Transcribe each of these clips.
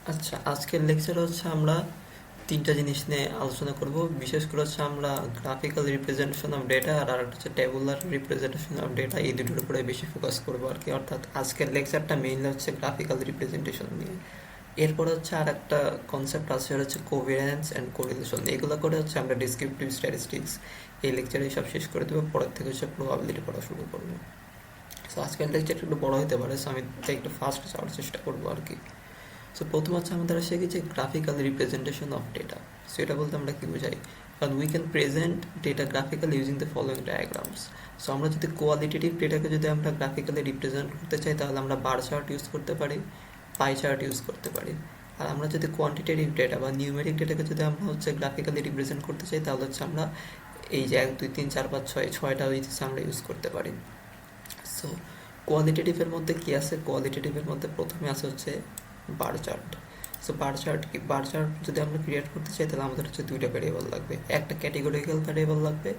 আচ্ছা, আজকের লেকচারে হচ্ছে আমরা তিনটা জিনিস নিয়ে আলোচনা করব। বিশেষ করে হচ্ছে আমরা গ্রাফিক্যাল রিপ্রেজেন্টেশন অফ ডেটা আর আরেকটা হচ্ছে টেবুলার রিপ্রেজেন্টেশন অফ ডেটা, এই দুটোর উপরে বেশি ফোকাস করবো আর কি। অর্থাৎ আজকের লেকচারটা মেইনলি হচ্ছে গ্রাফিক্যাল রিপ্রেজেন্টেশন নিয়ে। এরপরে হচ্ছে আর একটা কনসেপ্ট আছে, সেটা হচ্ছে কোভেরিয়েন্স অ্যান্ড কোরিলেশন। এগুলো করে হচ্ছে আমরা ডিসক্রিপটিভ স্ট্যাটিস্টিক্স এই লেকচারে সব শেষ করে দেবো। পরের থেকে হচ্ছে প্রবাবিলিটি পড়া শুরু করবো। সো আজকের লেকচারটা একটু বড় হতে পারে, সো আমি তাই একটু ফাস্ট যাওয়ার চেষ্টা করবো আর কি। সো প্রথম হচ্ছে আমাদের শিখেছি graphical representation of data. So এটা বলতে আমরা কি বোঝাই? কারণ we can present data graphically using the following diagrams. So আমরা যদি কোয়ালিটেটিভ ডেটাকে যদি আমরা গ্রাফিক্যালি রিপ্রেজেন্ট করতে চাই, তাহলে আমরা বার চার্ট ইউজ করতে পারি, পাই চার্ট ইউজ করতে পারি। আর আমরা যদি কোয়ান্টিটেটিভ ডেটা বা নিউমেরিক ডেটাকে যদি আমরা হচ্ছে গ্রাফিক্যালি রিপ্রেজেন্ট করতে চাই, তাহলে হচ্ছে আমরা এই যে 1 2 3 4 5 6 ছয়টা হচ্ছে আমরা ইউজ করতে পারি। সো কোয়ালিটেটিভের মধ্যে কি আছে? কোয়ালিটেটিভের মধ্যে প্রথমে আছে হচ্ছে bar chart. So bar chart কি? বার চার্ট যদি আমরা ক্রিয়েট করতে চাই, তাহলে আমাদের হচ্ছে দুইটা ভ্যারিয়েবল লাগবে। একটা ক্যাটেগরিক্যাল ভ্যারিয়েবল লাগবে,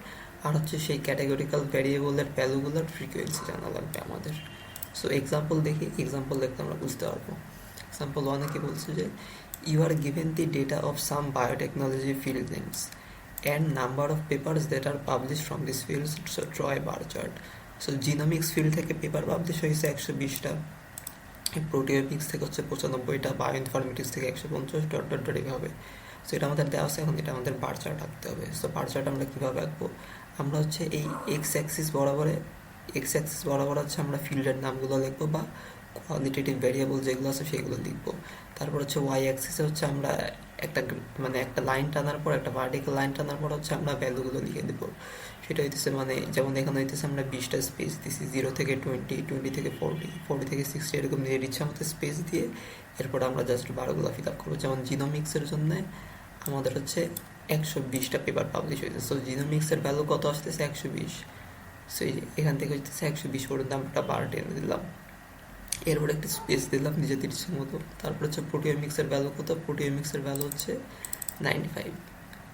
আর হচ্ছে সেই ক্যাটেগরিক্যাল ভ্যারিয়েবলের ভ্যালুগুলোর ফ্রিকোয়েন্সি জানা লাগবে আমাদের। সো এক্সাম্পল দেখি, এক্সাম্পল দেখতে আমরা বুঝতে পারবো। এক্সাম্পল ওয়ানে কি বলছে যে you are given the data of some biotechnology field names and number of papers that are published from these fields, so draw a bar chart. So genomics field থেকে পেপার পাবলিশ হয়েছে 120টা, proteomics থেকে হচ্ছে 95টা, bioinformatics থেকে 150, dot dot dot এভাবে। So এটা আমাদের দেওয়া আছে, এখন এটা আমাদের বার চার্ট আঁকতে হবে। সো বার চার্ট আমরা কীভাবে আঁকবো? আমরা হচ্ছে এই এক্স অ্যাক্সিস বরাবর হচ্ছে আমরা ফিল্ডের নামগুলো লিখবো বা কোয়ালিটেটিভ ভ্যারিয়েবল যেগুলো আছে সেগুলো লিখবো। তারপর হচ্ছে ওয়াই অ্যাক্সিসে হচ্ছে আমরা একটা মানে একটা লাইন টানার পর, একটা ভার্টিক্যাল লাইন টানার পর হচ্ছে আমরা ভ্যালুগুলো লিখে দেবো। সেটা হইতেছে মানে যেমন এখানে হইতেছে আমরা 20টা স্পেস দিছি, 0 থেকে 20, 20 থেকে 40, 40 থেকে 60, এরকম নিজের ইচ্ছা মতো স্পেস দিয়ে এরপর আমরা জাস্ট বারোগুলো ফিল আপ করবো। যেমন জিনোমিক্সের জন্য আমাদের হচ্ছে 120টা পেপার পাবলিশ হয়েছে। সো জিনোমিক্সের ভ্যালু কত আসতেছে? 120। সো এখান থেকে হচ্ছে 120 পর্যন্ত আমরা একটা বার টেনে দিলাম, এরপর একটা স্পেস দিলাম নিজেদের ইচ্ছে মতো। তারপর হচ্ছে প্রোটিওমিক্সের ভ্যালু কত? প্রোটিওমিক্সের ভ্যালু হচ্ছে 95।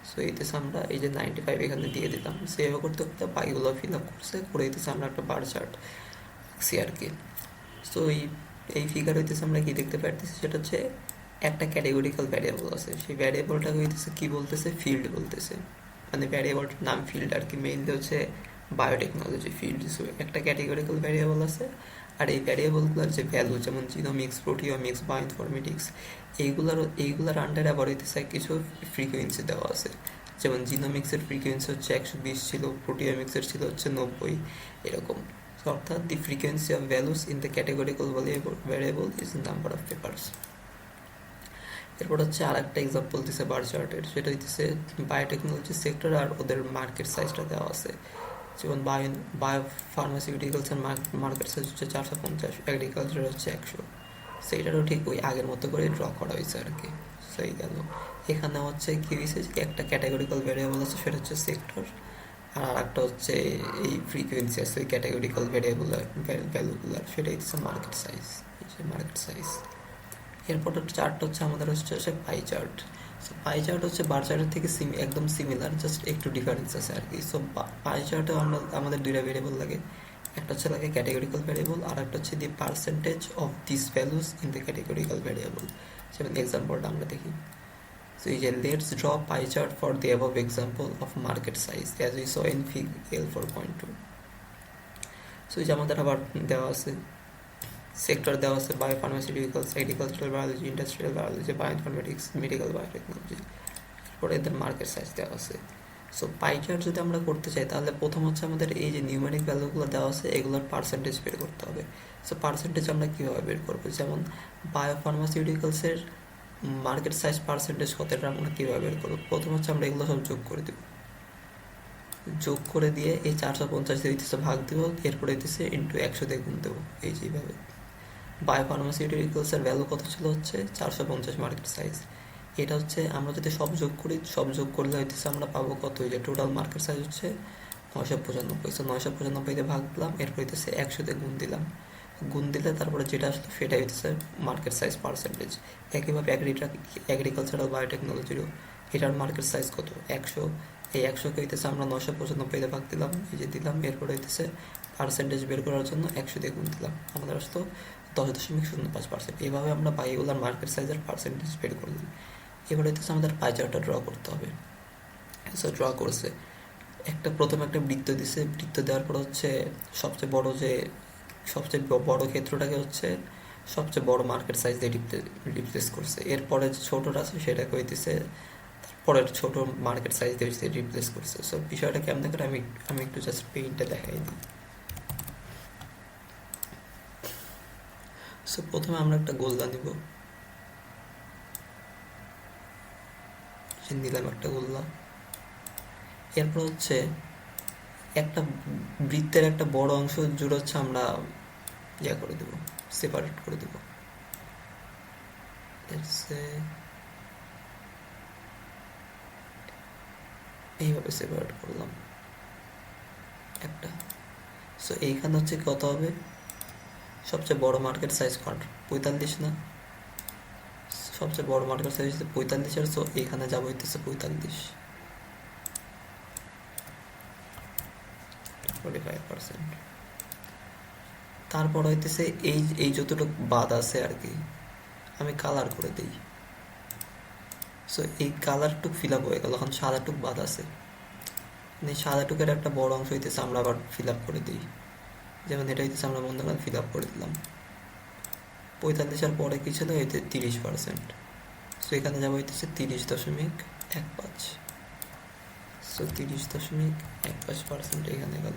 সো এইতেছে আমরা এই যে 95 এখানে দিয়ে দিলাম। সেভ করতে করতে বাকিগুলো ফিল আপ করছে, করে দিতেছে আমরা একটা বার চার্ট আঁকছি আর কি। সো এই ফিগার হইতেছে আমরা কি দেখতে পারতেছি? সেটা হচ্ছে একটা ক্যাটেগরিক্যাল ভ্যারিয়েবল আছে, সেই ভ্যারিয়েবলটাকে হইতেছে কি বলতেছে? ফিল্ড বলতেছে। মানে ভ্যারিয়েবলটার নাম ফিল্ড আর কি, মেইনলি হচ্ছে বায়োটেকনোলজি ফিল্ড। সো একটা ক্যাটেগরিক্যাল ভ্যারিয়েবল আছে, আর এই ভ্যারিয়েবলগুলোর যে ভ্যালু, যেমন জিনোমিক্স, প্রোটিওমিক্স, বায়োইনফরমেটিক্স, এইগুলার আন্ডারে আবার হইতেছে কিছু ফ্রিকোয়েন্সি দেওয়া আছে। যেমন জিনোমিক্সের ফ্রিকোয়েন্সি হচ্ছে 120 ছিল, প্রোটিওমিক্সের ছিল হচ্ছে 90, এরকম। So, অর্থাৎ the frequency of values in the categorical variable is the number of papers. এরপর হচ্ছে আর একটা এক্সাম্পল দিছে বার চার্টের, সেটা হইতেছে বায়োটেকনোলজি সেক্টর আর ওদের মার্কেট সাইজটা দেওয়া আছে। যেমন বায়ো ফার্মাসিউটিক্যালসের মার্কেট সাইজ হচ্ছে 450, এগ্রিকালচার হচ্ছে 100। সেইটারও ঠিক ওই আগের মতো করে ড্র করা হয়েছে আর কি। সেই গেল। এখানে হচ্ছে কি হয়েছে, একটা ক্যাটাগরিক্যাল ভ্যারিয়েবল আছে, সেটা হচ্ছে সেক্টর, আর একটা হচ্ছে এই ফ্রিকোয়েন্সি আছে, ওই ক্যাটাগরিক্যাল ভ্যারিয়েবলের ভ্যালুগুলার, সেটা হচ্ছে মার্কেট সাইজ। Market size. এরপর চার্ট হচ্ছে আমাদের হচ্ছে pie chart. So pie chart হচ্ছে বার চার্টের থেকে একদম সিমিলার, জাস্ট একটু ডিফারেন্স আছে আর কি। সো পাই চার্টে আমাদের দুইটা ভেরিয়েবল লাগে, একটা হচ্ছে লাগে ক্যাটেগরিক্যাল ভ্যারিয়েবল, আর একটা হচ্ছে the percentage of this values in the categorical variable. যেমন এক্সাম্পলটা আমরা দেখি। So let's draw pie chart for the above example of market size as we saw in fig L4.2. So এই যে আমাদের আবার দেওয়া আছে সেক্টর, দেওয়া আছে biopharmaceuticals, agricultural biology, industrial biology, bioinformatics, medical biotechnology. এরপরে এদের মার্কেট সাইজ দেওয়া আছে। সো পাই চার্ট যদি আমরা করতে চাই, তাহলে প্রথম হচ্ছে আমাদের এই যে নিউমেরিক ভ্যালুগুলো দেওয়া আছে, এগুলোর পার্সেন্টেজ বের করতে হবে। সো পার্সেন্টেজ আমরা কীভাবে বের করবো? যেমন বায়োফার্মাসিউটিক্যালসের মার্কেট সাইজ পার্সেন্টেজ কত, এটা আমরা কীভাবে বের করবো? প্রথম হচ্ছে আমরা এগুলো সব যোগ করে দেবো, যোগ করে দিয়ে এই 450 দিতেছে ভাগ দেবো, এরপরে দিতেছে ইন্টু 100 দিয়ে গুণ দেবো, এই যেভাবে। বায়োফার্মাসিউটিক্যালসের ভ্যালু কত ছিল? হচ্ছে 450 মার্কেট সাইজ। এটা হচ্ছে আমরা যদি সব যোগ করি, সব যোগ করলে হইতেছে আমরা পাবো কত? এই যে টোটাল মার্কেট সাইজ হচ্ছে 995। সো 995 দিয়ে ভাগ দিলাম, এরপর হইতেছে 100 দিয়ে গুণ দিলাম, গুণ দিলে তারপরে যেটা আসলো সেটাই হচ্ছে মার্কেট সাইজ পার্সেন্টেজ। একইভাবে এগ্রিকালচারাল বায়োটেকনোলজিরও এটার মার্কেট সাইজ কত? 100। এই 100কে হইতেছে আমরা 995 দিয়ে ভাগ দিলাম, এই যে দিলাম, এরপরে হইতেছে পার্সেন্টেজ বের করার জন্য 100 দিয়ে গুণ দিলাম, আমাদের আসলো 10.05%। এভাবে আমরা বাইগুলার মার্কেট সাইজের পার্সেন্টেজ বের করলাম। এবার হইতেছে আমাদের পাই চার্টটা ড্র করতে হবে। সো ড্র করছে, প্রথমে একটা বৃত্ত দিছে, বৃত্ত দেওয়ার পর হচ্ছে সবচেয়ে বড় ক্ষেত্রটাকে হচ্ছে সবচেয়ে বড় মার্কেট সাইজ দিয়ে রিপ্লেস করছে। এরপরে যে ছোটটা আছে সেটাকে হইতেছে তারপরের ছোট মার্কেট সাইজ দিয়ে রিপ্লেস করছে। সো বিষয়টা কেমন করে আমি একটু জাস্ট পেইন্টে দেখাই দিই। সো প্রথমে আমরা একটা গোলদা নিব, নিলাম একটা গোলদা। এরপর হচ্ছে একটা বৃত্তের একটা বড় অংশ জুড়ে হচ্ছে আমরা করে দেবো, সেপারেট করে দেবো। এইভাবে সেপারেট করলাম একটা। সো এইখানে হচ্ছে কত হবে, সবচেয়ে বড় মার্কেট সাইজ কত, 45 না? সবচেয়ে বড় মার্কেট সাইজ 45, সো এইখানে যাবো হইতেছে 45%। তারপর হইতেছে এই যতটুকু বাদ আছে আর কি, আমি কালার করে দিই। সো এই কালারটুক ফিল আপ হয়ে গেল, এখন সাদাটুক বাদ আছে। সাদাটুকের একটা বড় অংশ হইতেছে আমরা আবার ফিল আপ করে দিই। যেমন এটা হইতেছে আমরা মনে করেন ফিল আপ করে দিলাম। 45-এর পরে কি ছিল, হইতে 30%। সো এখানে যাবো হইতেছে 30.15। সো 30.15% এখানে গেল।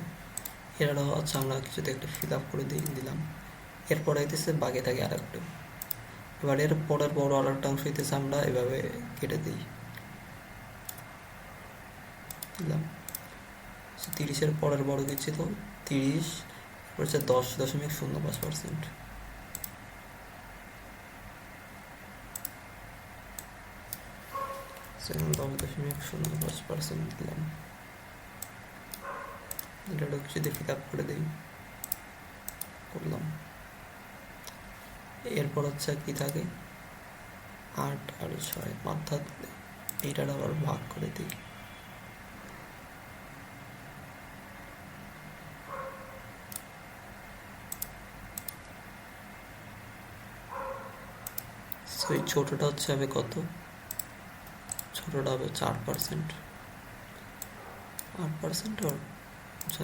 এরা হচ্ছে আমরা কিছুতে একটা ফিল আপ করে দিলাম। এরপরে হইতেছে বাকি থাকে আর একটু। এবার এর পরের বড় আর একটা অংশ হইতেছে আমরা এভাবে কেটে দিই, দিলাম। 30-এর পরের বড় কি ছিল, 30 হচ্ছে 10.05%। 10.05% দিলাম। এটা যদি ফিল আপ করে দিই, করলাম। এরপর হচ্ছে কি থাকে, 8 আর 6 অর্থাৎ এইটার আবার ভাগ করে দিই। এই ছোটটা হচ্ছে হবে কত, ছোটটা হবে 8%। 8% আর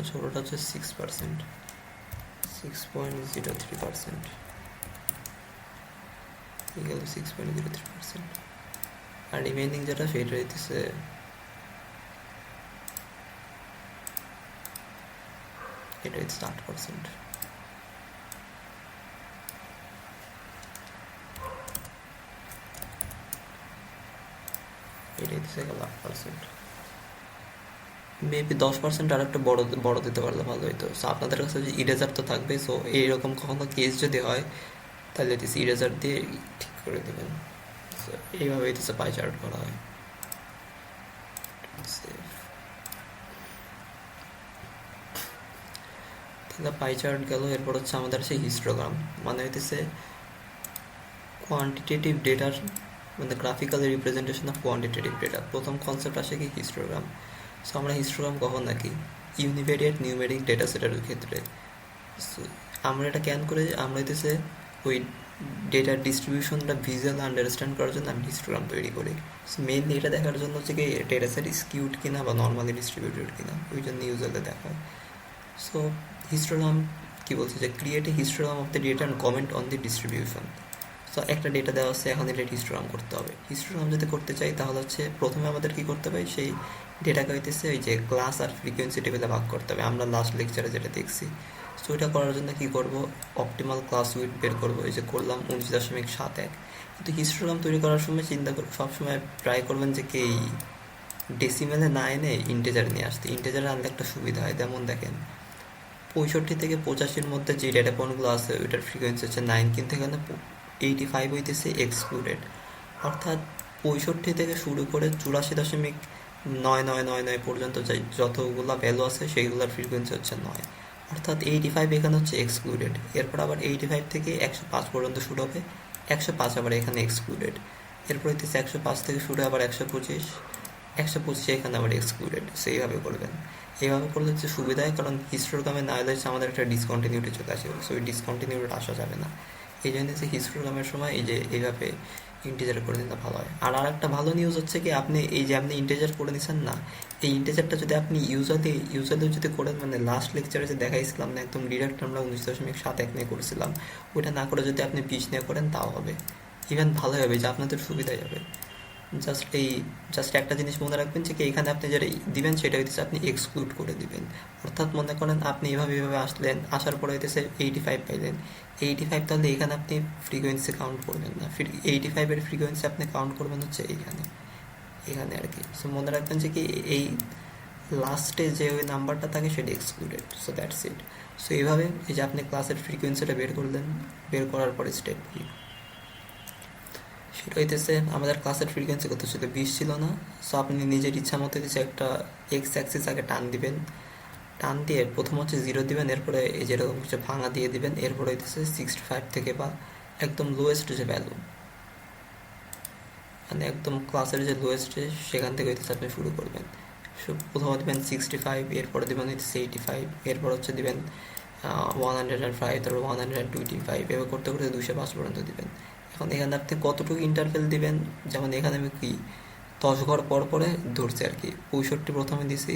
ছোটটা হচ্ছে 6%, 6.03%। 6.03%। আর রিমেইনিং যেটা সেটা হইতেছে এটা হচ্ছে 8%। এটা হচ্ছে 8%। মেবি 10% আর একটা বড় দিতে পারলে ভালো হইতো। সো আপনাদের কাছে যে ইরেজার তো থাকবে, সো এইরকম কখনো কেস যদি হয় তাহলে ইরেজার দিয়ে ঠিক করে দেবেন। এইভাবে হইতেছে পাই চার্ট করা হয়। তাহলে পাই চার্ট গেল। এরপর হচ্ছে আমাদের সেই হিস্টোগ্রাম, মানে হইতেছে কোয়ান্টিটেটিভ ডেটার, মানে graphical representation of quantitative data. প্রথম কনসেপ্ট আসে কি হিস্টোগ্রাম। সো আমরা হিস্টোগ্রাম কখন নাকি ইউনিভেরিয়েট নিউমেরিক ডেটা সেটের ক্ষেত্রে আমরা এটা কেন করে, আমরা হইতেছে ওই ডেটার ডিস্ট্রিবিউশনটা ভিজুয়াল আন্ডারস্ট্যান্ড করার জন্য আমি হিস্টোগ্রাম তৈরি করি। সো মেইনলি এটা দেখার জন্য হচ্ছে কি ডেটা সেট স্কিউড কিনা বা নর্মালি ডিস্ট্রিবিউটেড কিনা, ওই জন্য ইউজুয়ালি দেখা হয়। সো হিস্টোগ্রাম কি বলছে, যে create a histogram of the data and comment on the distribution. So একটা ডেটা দেওয়া আছে, এখন এটা হিস্টোগ্রাম করতে হবে। হিস্টোগ্রাম যদি করতে চাই তাহলে হচ্ছে প্রথমে আমাদের কি করতে হবে, সেই ডেটাকে হইতেছে ওই যে ক্লাস আর ফ্রিকোয়েন্সি টেবিলে ভাগ করতে হবে, আমরা লাস্ট লেকচারে যেটা দেখছি। সো এটা করার জন্য কি করব, অপটিমাল ক্লাস উইথ বের করবো, এই যে করলাম 19.71। কিন্তু হিস্টোগ্রাম তৈরি করার সময় চিন্তা করব, সবসময় ট্রাই করবেন যে কি ডেসিমেলে না এনে ইন্টেজারে নিয়ে আসতে। ইন্টেজারে আনলে একটা সুবিধা হয়, যেমন দেখেন 65 থেকে 85-র মধ্যে যে ডেটা পয়েন্টগুলো আছে ওইটার ফ্রিকোয়েন্সি হচ্ছে 9, কিন্তু এখানে 85 হইতেছে এক্সক্লুডেড। অর্থাৎ 65 থেকে শুরু করে 84.9999 পর্যন্ত যতগুলো ভ্যালু আছে সেইগুলোর ফ্রিকোয়েন্সি হচ্ছে 9, অর্থাৎ 85 এখানে হচ্ছে এক্সক্লুডেড। এরপর আবার 85 থেকে 105 পর্যন্ত শুরু হবে, 105 আবার এখানে এক্সক্লুডেড। এরপর হইতেছে 105 থেকে শুরু আবার 125, 125 এখানে আবার এক্সক্লুডেড। সেইভাবে করবেন। এইভাবে করলে হচ্ছে সুবিধা হয়, কারণ হিস্টোগ্রামে না হলে হচ্ছে আমাদের একটা ডিসকন্টিনিউটি চলে আসে। সো ওই ডিসকন্টিনিউটি আসা যাবে না। এই জন্য যে হিস্টোগ্রামের সময় এই যে এইভাবে ইন্টিজার করে নিলে ভালো হয়। আর একটা ভালো নিউজ হচ্ছে কি, আপনি এই যে আপনি ইন্টিজার করে নিছেন না, এই ইন্টিজারটা যদি আপনি ইউজারলি যদি করেন, মানে লাস্ট লেকচারে যে দেখাইছিলাম না একদম ডিরেক্ট আমরা 19.71 নিয়ে করেছিলাম, ওইটা না করে যদি আপনি 20 নিয়ে করেন তাও হবে, ইভেন ভালো হবে, যে আপনাদের সুবিধাই হবে। জাস্ট একটা জিনিস মনে রাখবেন যে কি, এখানে আপনি যেটা দিবেন সেটা হইতেছে আপনি এক্সক্লুড করে দিবেন। অর্থাৎ মনে করেন আপনি এভাবে আসলেন, আসার পরে হইতেছে 85 পাইলেন, 85, তাহলে এখানে আপনি ফ্রিকোয়েন্সি কাউন্ট করবেন না, 85-এর ফ্রিকোয়েন্সি আপনি কাউন্ট করবেন হচ্ছে এখানে এখানে আর কি। সো মনে রাখবেন যে কি, এই লাস্টে যে ওই নাম্বারটা থাকে সেটা excluded. So that's it. So এইভাবে এই যে আপনি ক্লাসের ফ্রিকোয়েন্সিটা বের করলেন, বের করার পরে স্টেপ কি সেটা হইতেছে, আমাদের ক্লাসের ফ্রিকোয়েন্সি কত ছিল, 20 ছিল না? সো আপনি নিজের ইচ্ছা মতো দিচ্ছে একটা এক্স অ্যাক্সিস আগে টান দিবেন, টান দিয়ে প্রথম হচ্ছে 0 দিবেন, এরপরে এই যেরকম কিছু ভাঙা দিয়ে দিবেন, এরপরে হইতেছে 65 থেকে বা একদম লোয়েস্ট যে ভ্যালু, মানে একদম ক্লাসের যে লোয়েস্ট সেখান থেকে হইতেছে আপনি শুরু করবেন। প্রথমে দেবেন 65, এরপরে দেবেন হইতেছে 85, এরপর হচ্ছে দিবেন 105, তারপর 125, এভাবে করতে করতে 205 পর্যন্ত দিবেন। এখন এখানে আপনি কতটুকু ইন্টারভেল দিবেন, যেমন এখানে আমি কি 10 ঘর পর পরে ধরছি আর কি, 65 প্রথমে দিছি,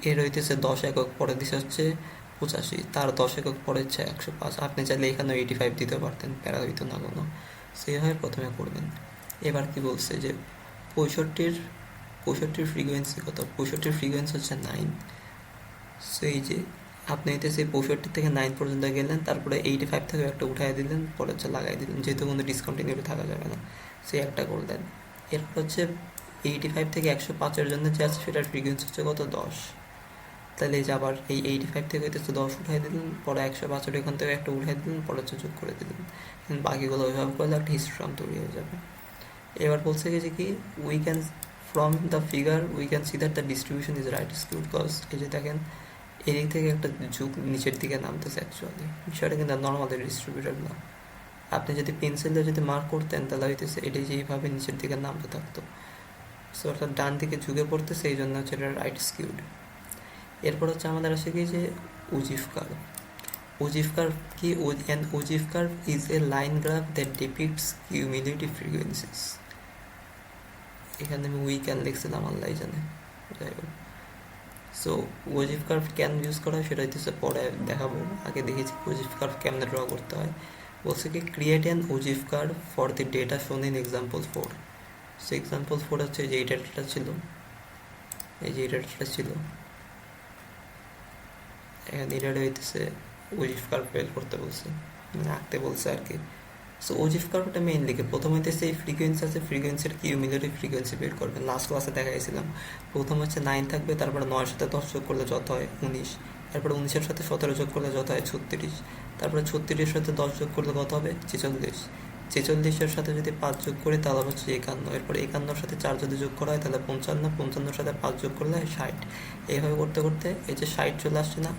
এর হইতেছে 10 একক পরে দিছে হচ্ছে 85, তার 10 একক পরে হচ্ছে 105। আপনি চাইলে এখানে 85 দিতে পারতেন, প্যারা হইতো না কোনো। সেইভাবে প্রথমে করবেন। এবার কি বলছে যে 65-এর ফ্রিকোয়েন্সি কত, 65-এর ফ্রিকোয়েন্সি হচ্ছে 9। সো এই যে আপনি হইতেছে 65 থেকে 9 পর্যন্ত গেলেন, তারপরে 85 থেকে একটা উঠাই দিলেন, পরে হচ্ছে লাগাই দিলেন, যেহেতু কোনো ডিসকন্টিনিউটি থাকা যাবে না, সেই একটা করলেন। এরপর হচ্ছে 85 থেকে 105-এর জন্য যে আছে সেটার ফ্রিকোয়েন্সি হচ্ছে কত, 10। তাহলে এই যে আবার এই 85 থেকে হইতেছে 10 উঠাই দিলেন, পরে 105 এখান থেকে একটা উঠাই দিলেন, পরে হচ্ছে যোগ করে দিলেন। বাকিগুলো ওইভাবে করলে একটা হিস্টোগ্রাম তৈরি হয়ে যাবে। এবার বলছে কি যে কি, we can from the figure we can see that the distribution is right skewed, cause এই যে দেখেন এদিক থেকে একটা যুগ নিচের দিকে নামতেছে, অ্যাকচুয়ালি বিষয়টা কিন্তু নর্মালি ডিস্ট্রিবিউটেড না। আপনি যদি পেন্সিলে যদি মার্ক করতেন তাহলে হইতেছে এটি যেইভাবে নিচের দিকে নামতে থাকতো। সো অর্থাৎ ডান দিকে ঝুঁকে পড়তেছে, এই জন্য হচ্ছে এটা রাইট স্কিউড। এরপর হচ্ছে আমাদের আসে কি যে উজিফ কার্ভ। উজিফ কার্ভ কি, অ্যান উজিফ curve is a line graph that depicts cumulative frequencies. এখানে আমি ক্যান লিখছিলাম, আল্লাহ জানে, যাই হোক। সো ওজিফ কার্ভ কেন ইউজ করা হয় সেটা হইতেছে পরে দেখাবো, আগে দেখেছি ওজিফ কার্ভ কেমনে ড্র করতে হয়। বলছে কি, ক্রিয়েট অ্যান ওজিফ curve for the data shown in example 4। So example 4 হচ্ছে যে এই ডেটাটা ছিল, এই যে এই ডেটাটা ছিল, এখানে এই ডেটা হইতেছে ওজিফ কার্ভ বের করতে বলছে, মানে আঁকতে বলছে আর কি। সো ওজিফ কার্ভটা মেইনলি কি, প্রথমে হইতেছে এই ফ্রিকোয়েন্সি আছে, ফ্রিকোয়েন্সির কিউমুলেটিভ ফ্রিকোয়েন্সি বের করবেন। লাস্ট ক্লাসে দেখাইছিলাম, প্রথম হচ্ছে 9 থাকবে, তারপরে 9-এর সাথে 10 যোগ করলে যত হয় 19, তারপরে 19-এর সাথে 17 যোগ করলে যত হয় 36, তারপরে 36-এর সাথে 10 যোগ করলে কত হবে 46, 46-এর সাথে যদি 5 যোগ করি তাহলে হচ্ছে 51, এরপরে 51-এর সাথে 4 যদি যোগ করা হয় তাহলে 55, 55-এর সাথে 5 যোগ করলে 60। এইভাবে করতে করতে এই যে 60 চলে আসছে না,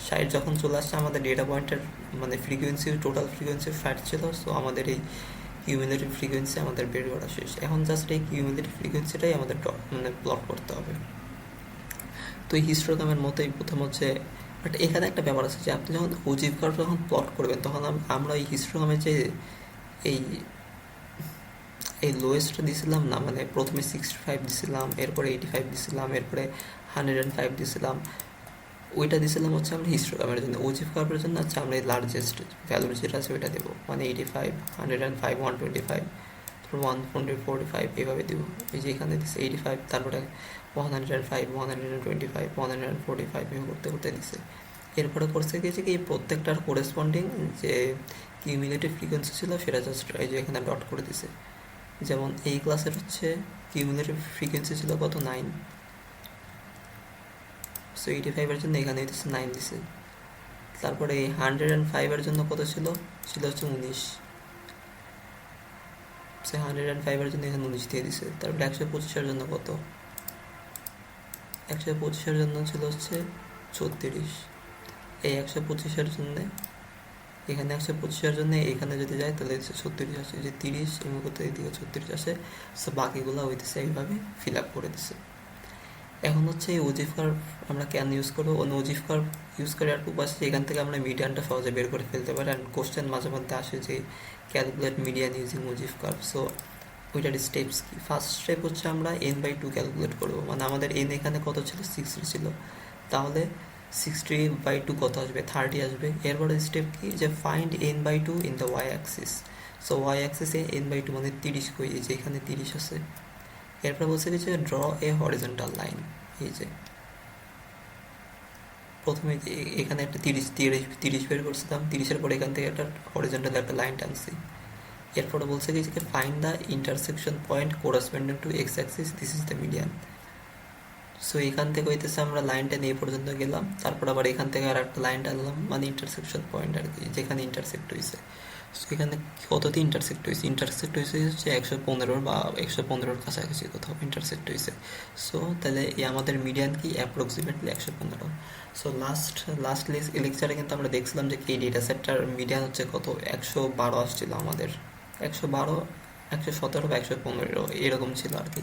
60 যখন চলে আসছে আমাদের ডেটা পয়েন্টের মানে ফ্রিকোয়েন্সি, টোটাল ফ্রিকোয়েন্সি 60 ছিল। সো আমাদের এই কিউমুলেটিভ ফ্রিকোয়েন্সি আমাদের বের করা শেষ। এখন জাস্ট এই কিউমুলেটিভ ফ্রিকোয়েন্সিটাই আমাদের মানে প্লট করতে হবে। তো এই হিস্টোগ্রামের মতোই প্রথম হচ্ছে, বাট এখানে একটা ব্যাপার আছে যে আপনি যখন ওজিভ কার্ভ যখন প্লট করবেন তখন আমরা এই হিস্টোগ্রামের যে এই এই লোয়েস্টটা দিছিলাম না, মানে প্রথমে 65 দিছিলাম, এরপরে 85 দিছিলাম, এরপরে 105 দিছিলাম, ওইটা দিছিলাম হচ্ছে আমরা হিস্টোগ্রামের জন্য। ওজিভ কার্ভের জন্য হচ্ছে আমরা এই লার্জেস্ট ভ্যালু যেটা আছে ওইটা দেবো, মানে 85, 105, 125, তারপর 145 এইভাবে দেবো। এই যে এখানে দিচ্ছে 85, তারপরে 105, 125, 145 এভাবে করতে করতে দিচ্ছে। এরপরে করছে কি যে এই প্রত্যেকটার কোরেসপন্ডিং যে কিউমুলেটিভ ফ্রিকোয়েন্সি ছিল সেটা জাস্ট এই যে এখানে ডট করে দিছে। যেমন এই ক্লাসের হচ্ছে কিউমুলেটিভ ফ্রিকোয়েন্সি ছিল কত, 9। সো 85-এর জন্য এখানে দিচ্ছে 9 দিছে। তারপরে এই 105-এর জন্য কত ছিল, ছিল হচ্ছে 19। সে 105-এর জন্য এখানে 19 দিয়ে দিছে। তারপরে 125-এর জন্য কত, 125-এর জন্য ছিল হচ্ছে 36। এই 125-এর জন্য এখানে 125-এর জন্য এখানে যদি যায় তাহলে 36 আসে, যে 30 এবং কত এদিকে 36 আসে। সো বাকিগুলো হইতেছে এইভাবে ফিল আপ করে দিছে। এখন হচ্ছে এই ওজিভ কার্ভ আমরা কেন ইউজ করবো, ওজিভ কার্ভ ইউজ করে আর খুব আসছে এখান থেকে আমরা মিডিয়ানটা সহজে বের করে ফেলতে পারি। অ্যান্ড কোশ্চেন মাঝে মধ্যে আসে যে calculate median using ogive curve. So ওইটার স্টেপস কি, ফার্স্ট স্টেপ হচ্ছে আমরা n/2 ক্যালকুলেট করবো। মানে আমাদের n এখানে কত ছিল, 60 ছিল, তাহলে 60/2 কত আসবে, 30 আসবে। এরপরে স্টেপ কি, যে find n/2 in the Y axis. So Y অ্যাক্সিসে n/2 মানে 30 কই, এই যে এখানে 30 আছে। এরপর বলছে কি যে ড্র এ হরিজন্টাল লাইন। এই যে প্রথমে এখানে একটা 30 বের করছিলাম, 30-এর পরে এখান থেকে একটা হরিজন্টাল একটা লাইন টানছি। এরপরে বলছে কি যে find the intersection point corresponding to X axis, this is the median. So এখান থেকে হইতেছে আমরা লাইনটা নিয়ে পর্যন্ত গেলাম, তারপর আবার এখান থেকে আর একটা লাইন টানলাম, মানে ইন্টারসেকশন পয়েন্ট আর কি, যেখানে ইন্টারসেক্ট হয়েছে। সো এখানে কততে ইন্টারসেক্ট হয়েছে, হচ্ছে 115 বা 115-র কাছাকাছি কোথাও ইন্টারসেক্ট হয়েছে। সো তাহলে এই আমাদের মিডিয়ান কি, অ্যাপ্রক্সিমেটলি 115। সো লাস্ট লেকচারে কিন্তু আমরা দেখছিলাম যে কি ডেটা সেটটার মিডিয়ান হচ্ছে কত, 112 আসছিল আমাদের, 112, 117 বা 115 এরকম ছিল আর কি।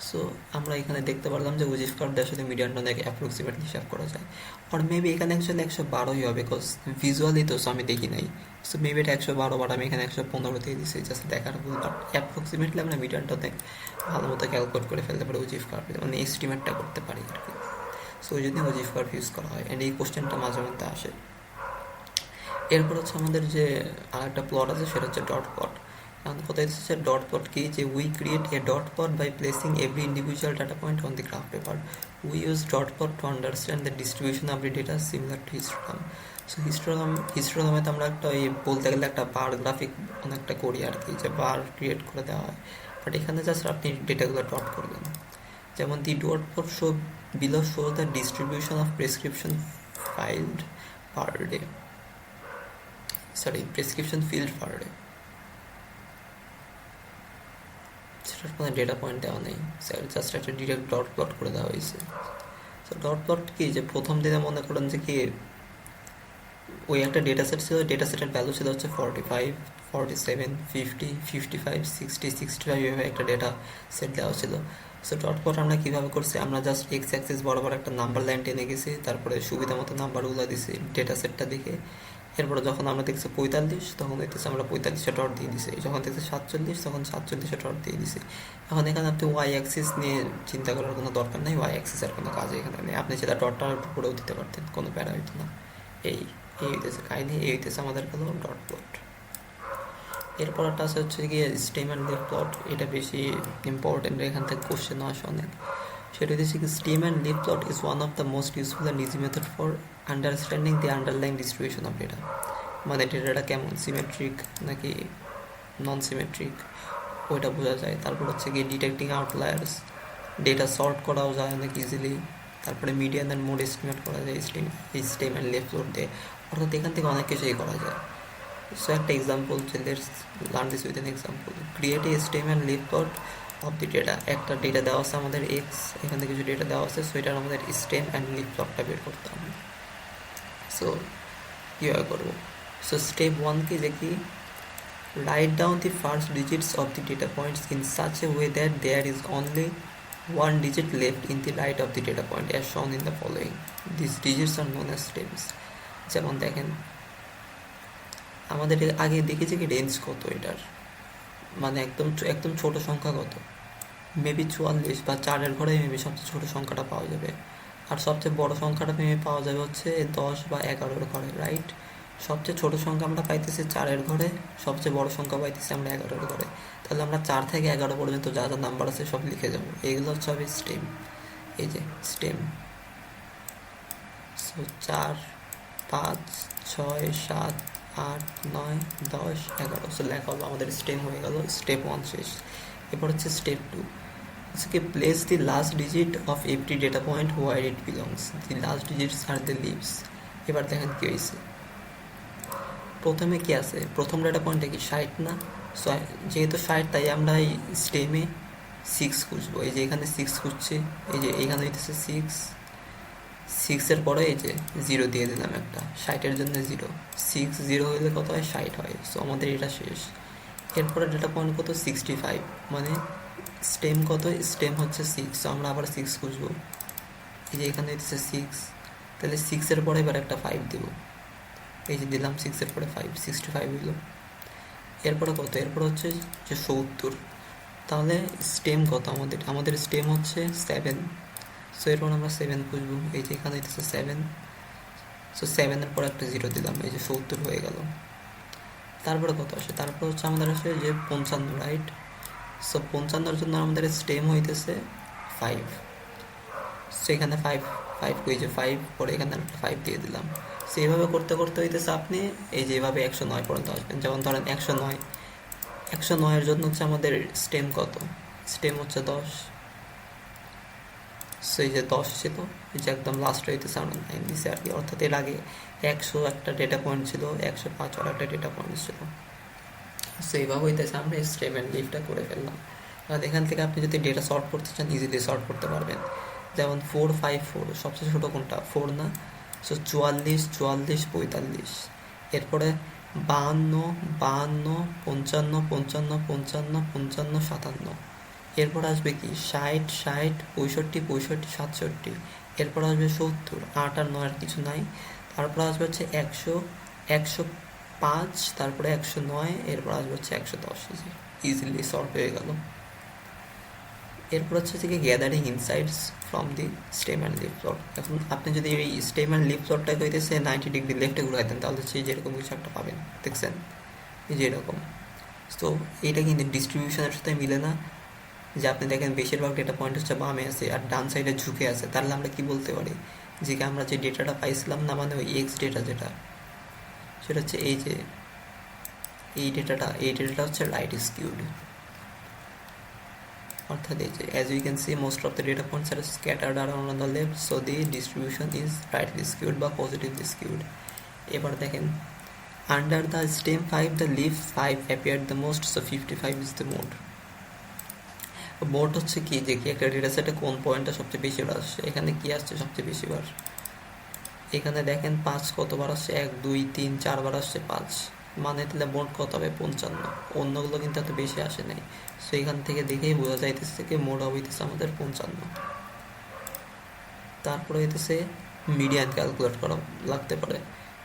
সো আমরা এখানে দেখতে পারলাম যে ওজিভ কার্ভ আসলে মিডিয়ানটা নাকি অ্যাপ্রক্সিমেটলি হিসাব করা যায়। আর মেবি এখানে অ্যাকচুয়ালি 112ই হবে, বিকজ ভিজুয়ালি তো আমি দেখি নাই। সো মেবি এটা 112, বাট আমি এখানে 115 দিয়ে দিচ্ছি জাস্ট দেখার ভুল। বাট অ্যাপ্রক্সিমেটলি আমরা মিডিয়ানটা ভালো মতো ক্যালকুলেট করে ফেলতে পারি ওজিভ কার্ভ, মানে এস্টিমেটটা করতে পারি আর কি। সো ওই জন্য ওজিভ কার্ভ ইউজ করা হয়। অ্যান্ড এই কোশ্চেনটা মাঝে মধ্যে আসে। এরপর হচ্ছে আমাদের যে আরেকটা প্লট আছে, সেটা হচ্ছে ডট প্লট। এখন কথা হচ্ছে ডট প্লট কি, যে we create a dot plot by placing every individual data point on the graph paper. We use dot plot to understand the distribution of the data similar to histogram. So হিস্টোগ্রামে তো আমরা একটা বলতে গেলে একটা বার graphic অনেকটা করি আর কি, যে বার ক্রিয়েট করে দেওয়া হয়। বাট এখানে জাস্ট আপনি ডেটাগুলো ডট করবেন। যেমন the dot plot show below show the distribution of prescription filled per day, prescription filled per day. সেটার কোনো ডেটা পয়েন্ট দেওয়া নেই, জাস্ট একটা ডিরেক্ট ডট প্লট করে দেওয়া হয়েছে। তো ডট প্লট কি, যে প্রথম দিনে মনে করেন যে কি ওই একটা ডেটা সেট ছিল, ডেটা সেটের ভ্যালু ছিল হচ্ছে 45, 47, 50, 55, 60, 65 এভাবে একটা ডেটা সেট দেওয়া ছিল। সো ডট প্লট আমরা কীভাবে করছি, আমরা জাস্ট এক্স অ্যাক্সিস বরাবর একটা নাম্বার লাইন টেনে গেছি, তারপরে সুবিধা মতো নাম্বারগুলো দিছি ডেটা সেটটা দেখে। এরপরে যখন আমরা দেখছি 45, তখন দেখতেছি আমরা 45-এ ডট দিয়ে দিছি। যখন দেখছি 47, তখন 47-এ ডট দিয়ে দিছি। এখন এখানে আপনি ওয়াই অ্যাক্সিস নিয়ে চিন্তা করার কোনো দরকার নেই, ওয়াই অ্যাক্সিসের কোনো কাজ এখানে নেই। আপনি সেটা ডটটা উপরেও দিতে পারতেন, কোনো প্যারা হইতো না। এই হইতেছে কাহিনি, এই হইতেছে আমাদের হলো ডট প্লট। এরপর একটা আছে হচ্ছে গিয়ে স্টেম অ্যান্ড লিভ প্লট। এটা বেশি ইম্পর্টেন্ট, এখান থেকে কোশ্চেন আসে অনেক। সেটা হচ্ছে কি, stem and leaf plot is one of the most useful and easy method for understanding the underline distribution of data. মানে ডেটাটা কেমন, সিমেট্রিক নাকি নন সিমেট্রিক, ওইটা বোঝা যায়। তারপর হচ্ছে গিয়ে ডিটেক্টিং আউটলায়ার্স, ডেটা সর্ট করাও যায় অনেক ইজিলি। তারপরে মিডিয়ান অ্যান্ড মোড এস্টিমেট করা যায় স্টেম অ্যান্ড লিভ প্লট দিয়ে। অর্থাৎ এখান থেকে অনেক কিছুই করা যায়। সো একটা example, let's learn this with an example. Create a stem and leaf plot of the data. একটা ডেটা দেওয়া আছে আমাদের এক্স, এখান থেকে কিছু ডেটা দেওয়া আছে, সো এটার আমাদের স্টেম অ্যান্ড লিভ প্লটটা বের করতে হবে। সো কীভাবে করবো, সো স্টেপ 1 কি, যে কি, write down the first digits of the data points in such a way that there is only one digit left in the right of the data point as shown in the following. These digits are known as stems. যেমন দেখেন আমাদের আগে দেখেছি কি range কত এটার, মানে একদম একদম ছোট সংখ্যা কত, মেবি 44 বা 4-এর ঘরে মেবি সবচেয়ে ছোট সংখ্যাটা পাওয়া যাবে। আর সবচেয়ে বড় সংখ্যাটা মেবি পাওয়া যাবে হচ্ছে 10 বা 11-এর ঘরে, রাইট? সবচেয়ে ছোট সংখ্যা আমরা পাইতেছি 4-এর ঘরে, সবচেয়ে বড় সংখ্যা পাইতেছি আমরা 11-এর ঘরে। তাহলে আমরা 4 থেকে 11 পর্যন্ত যা যা নাম্বার আছে সব লিখে যাবো। এইগুলো হচ্ছে হবে স্টেম। এই যে স্টেম। সো 4, 5, 6, 7, 8, 9, 10, 11, সো লেখা হলো, আমাদের স্টেম হয়ে গেল। স্টেপ 1 শেষ। এরপর হচ্ছে স্টেপ 2, হচ্ছে place the last digit of every data point where it belongs. The last digits are the leaves. এবার দেখেন কী হয়েছে, প্রথমে কি আছে, প্রথম ডেটা পয়েন্টে কি 60 না? যেহেতু 60, তাই আমরা এই স্টেমে 6 খুঁজবো। এই যে এখানে 6 খুঁজছি, এই যে এখানে হইতেছে 6-এর পরে এই যে 0 দিয়ে দিলাম একটা, 60-এর জন্য 0, 6 0 হইলে কত হয়, 60 হয়। সো আমাদের এটা শেষ। এরপরে ডেটা পয়েন্ট কত, 65, মানে স্টেম কত, স্টেম হচ্ছে 6, সো আমরা আবার 6 খুঁজবো। এই যে এখানে হচ্ছে 6, তাহলে 6-এর পরে এবার একটা 5 দেব, এই যে দিলাম 6-এর পরে 5, 65 হইল। এরপরে কত, এরপর হচ্ছে যে 70, তাহলে স্টেম কত আমাদের, আমাদের স্টেম হচ্ছে 7, সো এরপর আমরা 7 খুঁজবো, এই যে এখানে হচ্ছে 7, সো 7-এর পর একটা 0 দিলাম, এই যে 70 হয়ে গেল। তারপরে কত আসে, তারপর হচ্ছে আমাদের আসে যে 55, রাইট? সো 55-এর জন্য আমাদের স্টেম হইতেছে 5, সো এখানে 5, 5 ওই যে 5, পরে এখানে একটা 5 দিয়ে দিলাম। সো এইভাবে করতে করতে হইতেছে আপনি এই যে এভাবে 109 পর্যন্ত আসবেন। যেমন ধরেন 109, 109-এর জন্য হচ্ছে আমাদের স্টেম কত, স্টেম হচ্ছে 10, সো এই যে 10 ছিল, এই যে একদম লাস্ট হইতেছে আমরা 9 দিছি আর কি, অর্থাৎ এর আগে 100 একটা ডেটা পয়েন্ট ছিল, 105 আর একটা ডেটা পয়েন্ট ছিল। সো এইভাবে হইতেছে আমরা স্টেম অ্যান্ড লিফটা করে ফেললাম। আর এখান থেকে আপনি যদি ডেটা সর্ট করতে চান ইজিলি সর্ট করতে পারবেন। যেমন 454 সবচেয়ে ছোটো কোনটা, 4 না? সো 44, 44, 45, এরপরে 52, 52, 55, 55, 55, 55, 57, এরপর আসবে কি 60, 60, 65, 65, 67, এরপর আসবে 70, 8 আর 9 আর কিছু নাই, তারপর আসবে হচ্ছে 100, 105, তারপরে 109, এরপর আসবে হচ্ছে 110, ইজিলি সলভ হয়ে গেল। এরপর হচ্ছে যে gathering insights from the stem and leaf plot. এখন আপনি যদি এই স্টেম অ্যান্ড লিফ প্লটটাকে হইতেছে 90 ডিগ্রি লেফটে ঘুরাই দেন, তাহলে হচ্ছে যেরকম কিছু একটা পাবেন, দেখছেন এই যে এরকম। তো এইটা কিন্তু ডিস্ট্রিবিউশনের সাথে মিলে না, যে আপনি দেখেন বেশিরভাগ ডেটা পয়েন্ট হচ্ছে বামে আছে আর ডান সাইডে ঝুঁকে আছে, তাহলে আমরা কি বলতে পারি যে আমরা যে ডেটাটা পাইছিলাম না, মানে ওই এক্স ডেটা যেটা, সেটা হচ্ছে এই যে এই ডেটাটা হচ্ছে রাইট স্কিউড। অর্থাৎ এই যে as we can see most of the data points are scattered around on the left, so the distribution is rightly skewed বা positively skewed. এবার দেখেন under the stem 5 the leaf 5 appeared the most, so 55 is the mode. Mode হচ্ছে কি, যে কি একটা data সেটে কোন পয়েন্টটা সবচেয়ে বেশি বার আসছে, এখানে কি আসছে সবচেয়ে বেশি বার, এখানে দেখেন 5 কতবার আসছে, 1 2 3 4 বার আসছে 5, মানে তাহলে মোট কত হবে 55, অন্যগুলো কিন্তু এত বেশি আসে নাই। সো এখান থেকে দেখেই বোঝা যাইতেছে কি মোট হইতেছে আমাদের 55। তারপরে হইতেছে মিডিয়ান ক্যালকুলেট করা লাগতে পারে,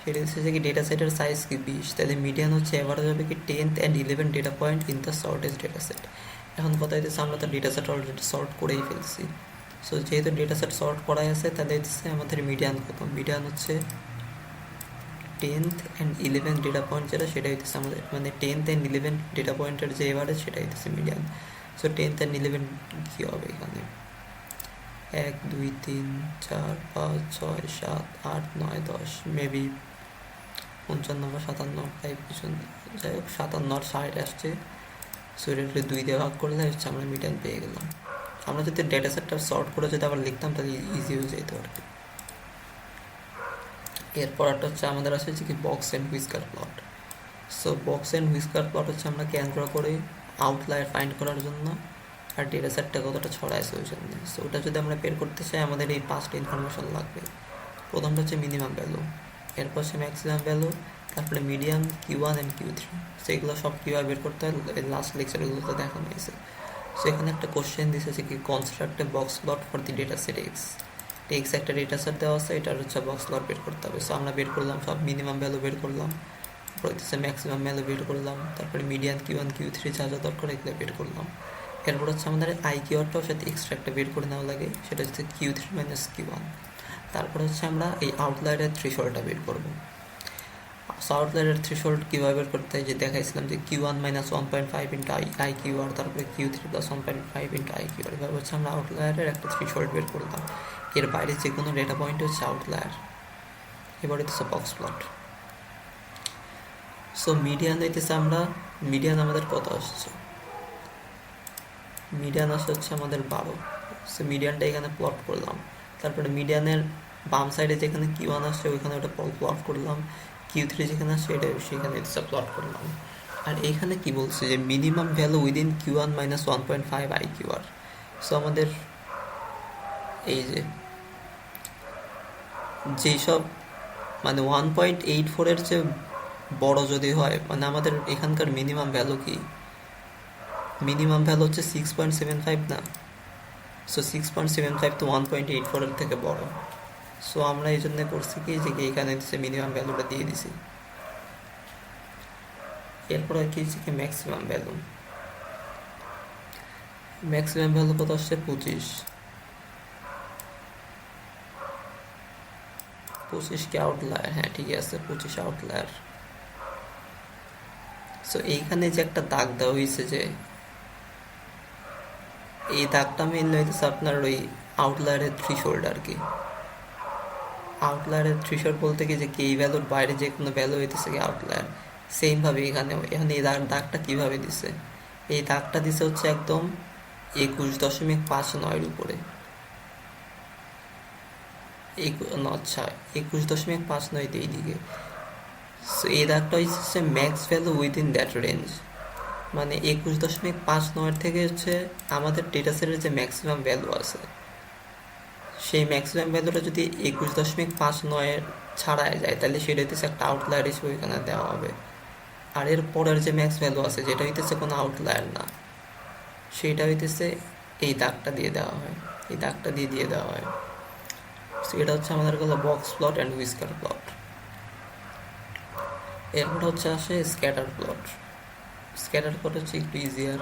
সেটা হচ্ছে যে কি ডেটা সেটের সাইজ কি 20, তাহলে মিডিয়ান হচ্ছে এভারেজ হবে কি 10th and 11th data point in the shortest data set. এখন কথা হইতেছে আমরা তো ডেটা সেট অলরেডি সর্ট করেই ফেলছি, সো যেহেতু ডেটা সেট সর্ট করাই আছে, তাহলে হচ্ছে আমাদের মিডিয়ান কত, মিডিয়ান হচ্ছে 10th and 11th data point যেটা, সেটা হইতেছে আমাদের মানে 10th and 11th ডেটা পয়েন্টের যে এভারেজ সেটা হইতেছে মিডিয়ান। সো 10th and 11 কী হবে এখানে 1 2 3 4 5 6 7 8 9 10, মেবি 55 বা 57, তাই কিছু যাই হোক 57 আর 60 আসছে। সো এটা 2 দিয়ে ভাগ করলে হচ্ছে আমরা মিডিয়ান পেয়ে গেলাম। আমরা যদি ডেটা সেটটা সর্ট করে যদি আবার লিখতাম তাহলে ইজি হয়ে যেত আর কি। এরপর একটা হচ্ছে আমাদের আছে যে কি box and whisker plot. So box and whisker plot হচ্ছে আমরা কেন্দ্র করে আউটলায়ার ফাইন্ড করার জন্য আর ডেটা সেটটা কতটা ছড়াইছে ওই জন্য। সো ওটা যদি আমরা বের করতে চাই আমাদের এই 5টা ইনফরমেশন লাগবে। প্রথমটা হচ্ছে মিনিমাম ভ্যালু, এরপর হচ্ছে ম্যাক্সিমাম ভ্যালু, তারপরে মিডিয়াম, Q1 অ্যান্ড Q3। সেগুলো সব কীভাবে বের করতে হয় লাস্ট লেকচারগুলোতে দেখানো হয়েছে। সো এখানে একটা কোশ্চেন দিয়েছে কি construct A box plot for the data set x. X একটা ডেটা সেট দেওয়া আছে, এটার হচ্ছে বক্স প্লট বের করতে হবে। সো আমরা বের করলাম সব, মিনিমাম ভ্যালু বের করলাম, তারপর হচ্ছে ম্যাক্সিমাম ভ্যালু বের করলাম, তারপরে মিডিয়ান, Q1 Q3 যা যা দরকার এগুলো বের করলাম। এরপর হচ্ছে আমাদের আই কিওয়ার্ডটাও সাথে এক্সট্রা একটা বের করে নেওয়া লাগে, সেটা হচ্ছে Q3 মাইনাস Q1। তারপর হচ্ছে আমরা এই আউটলায়ারের থ্রেশহোল্ডটা বের করবো। সো আউটলায়ারের থ্রেশহোল্ড কীভাবে বের করতে হয় যে দেখাইছিলাম যে Q1 minus 1.5 into I keyword, তারপরে Q3 plus 1.5 into I keyword. এভাবে হচ্ছে আমরা আউটলায়ারের একটা থ্রেশহোল্ড বের করলাম। এর বাইরে যে কোনো ডেটা পয়েন্ট হচ্ছে আউটলায়ার। এবার হচ্ছে বক্স প্লট। সো মিডিয়ান হইতেছে আমরা, মিডিয়ান আমাদের কত আসছে, মিডিয়ান আসছে হচ্ছে আমাদের 12। সো মিডিয়ানটা এখানে প্লট করলাম, তারপরে মিডিয়ানের বাম সাইডে যেখানে Q1 আসছে ওইখানে ওটা প্লট করলাম, Q3 যেখানে আসছে এটা সেখানে এটা প্লট করলাম। আর এইখানে কি বলছে যে minimum value within Q1 minus 1.5 I QR. So আমাদের এই যে যেসব মানে 1.84-এর যে বড় যদি হয়, মানে আমাদের এখানকার মিনিমাম ভ্যালু কি, মিনিমাম ভ্যালু হচ্ছে 6.75 না। সো 6.75 তো 1.84 এর থেকে বড়। সো আমরা এই জন্য করছি কি যে কি এখানে দিচ্ছে মিনিমাম ভ্যালুটা দিয়ে দিছি। এরপর আর কি হচ্ছে কি ম্যাক্সিমাম ভ্যালু। ম্যাক্সিমাম ভ্যালু কত আসছে 25 কি আউটলায়ার, হ্যাঁ ঠিকই আছে 25 আউটলায়ার। সো এইখানে যে একটা দাগ দেওয়া হয়েছে, যে এই দাগটা মেনলি হইতেছে আপনার ওই আউটলায়ারের থ্রিশোল্ড আর কি। আউটলায়ারের থ্রিশোল্ড বলতে কি যে কি এই ভ্যালুর বাইরে যে কোনো ভ্যালু হইতেছে কি আউটলায়ার। সেমভাবে এখানেও, এখানে এই দাগটা কিভাবে দিছে, এই দাগটা দিছে হচ্ছে একদম 21.59 উপরে। আচ্ছা 21.59 এইদিকে। সো এই দাগটা হচ্ছে max value within that range, মানে 21.59 থেকে হচ্ছে আমাদের ডেটা সেটের যে ম্যাক্সিমাম ভ্যালু আছে, সেই ম্যাক্সিমাম ভ্যালুটা যদি 21.59 ছাড়ায় যায় তাহলে সেটা হইতেছে একটা আউটলায়ার হিসেবে এখানে দেওয়া হবে। আর এর পরের যে ম্যাক্স ভ্যালু আছে যেটা হইতেছে কোনো আউটলায়ার না, সেটা হইতেছে এই দাগটা দিয়ে দেওয়া হয়, এই দাগটা দিয়ে দেওয়া হয়। সো এটা হচ্ছে আমাদের হলো box plot and whisker plot. এরপর হচ্ছে আসে স্ক্যাটার প্লট। স্ক্যাটার প্লট হচ্ছে একটু easier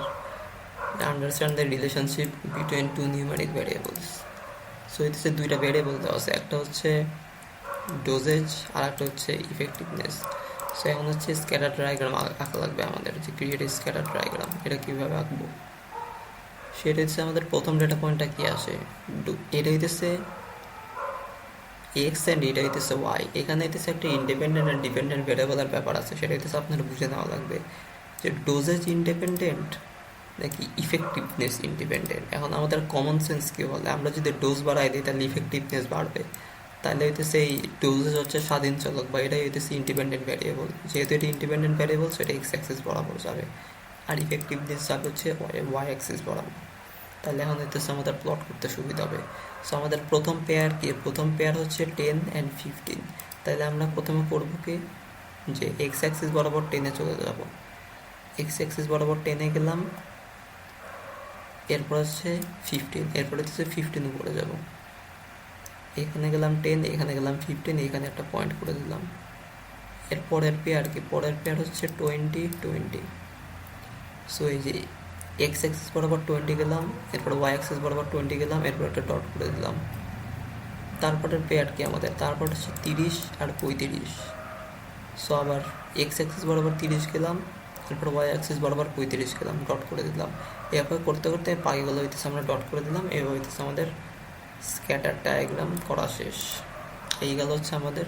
understand the relationship between two numeric variables. So এতে দুইটা ভ্যারিয়েবল দেওয়া আছে, একটা হচ্ছে ডোজেজ আর একটা হচ্ছে ইফেক্টিভনেস। সো এখন হচ্ছে স্ক্যাটার ডায়াগ্রাম আঁকা লাগবে আমাদের, যে ক্রিয়েট স্ক্যাটার ডায়াগ্রাম এটা কীভাবে আঁকবো সেটা হচ্ছে আমাদের প্রথম ডেটা পয়েন্টটা কী আসে, এটা হইতেছে এক্স অ্যান্ড এটা হইতেছে ওয়াই। এখানে হইতেছে একটা ইন্ডিপেন্ডেন্ট অ্যান্ড ডিপেন্ডেন্ট ভ্যারিয়েবলের ব্যাপার আছে, সেটা হইতেছে আপনার বুঝে নেওয়া লাগবে যে ডোজেজ ইন্ডিপেন্ডেন্ট নাকি ইফেক্টিভনেস ইন্ডিপেন্ডেন্ট। এখন আমাদের কমন সেন্স কী বলে, আমরা যদি ডোজ বাড়াই দিই তাহলে ইফেক্টিভনেস বাড়বে, তাহলে হইতেছে এই ডোজেজ হচ্ছে স্বাধীন চলক বা এটাই হইতেছে ইন্ডিপেন্ডেন্ট ভ্যারিয়েবল। যেহেতু এটা ইন্ডিপেন্ডেন্ট ভ্যারিয়েবল সেটা এক্স অ্যাক্সিস বরাবর যাবে, আর ইফেক্টিভনেস যাবে হচ্ছে ওয়াই অ্যাক্সিস বরাবর। তাহলে এখন হইতেছে আমাদের প্লট করতে সুবিধা হবে। সো আমাদের প্রথম পেয়ার কি, প্রথম পেয়ার হচ্ছে 10 অ্যান্ড 15। তাহলে আমরা প্রথমে করবো কি যে এক্স অ্যাক্সিস বরাবর 10-এ চলে যাব, এক্স অ্যাক্সিস বরাবর 10-এ গেলাম, এরপর হচ্ছে 15, এরপরে হচ্ছে 15 উপরে যাব, এখানে গেলাম 10, এখানে গেলাম 15, এখানে একটা পয়েন্ট করে দিলাম। এর পরের পেয়ার কি, পরের পেয়ার হচ্ছে 20 20। সো এই যে এক্স অ্যাক্সিস বরাবর 20 গেলাম, এরপর ওয়াই অ্যাক্সিস বরাবর 20 গেলাম, এরপর একটা ডট করে দিলাম। তারপরের পেয়ার কি আমাদের, তারপর হচ্ছে 30 আর 35। সো আবার এক্স অ্যাক্সিস বরাবর 30 গেলাম, এরপর ওয়াই অ্যাক্সিস বরাবর 35 গেলাম, ডট করে দিলাম। এভাবে করতে করতে বাকিগুলো হইতেছে আমরা ডট করে দিলাম। এভাবে হইতেছে আমাদের স্ক্যাটার ডায়াগ্রাম করা শেষ। এই গেল হচ্ছে আমাদের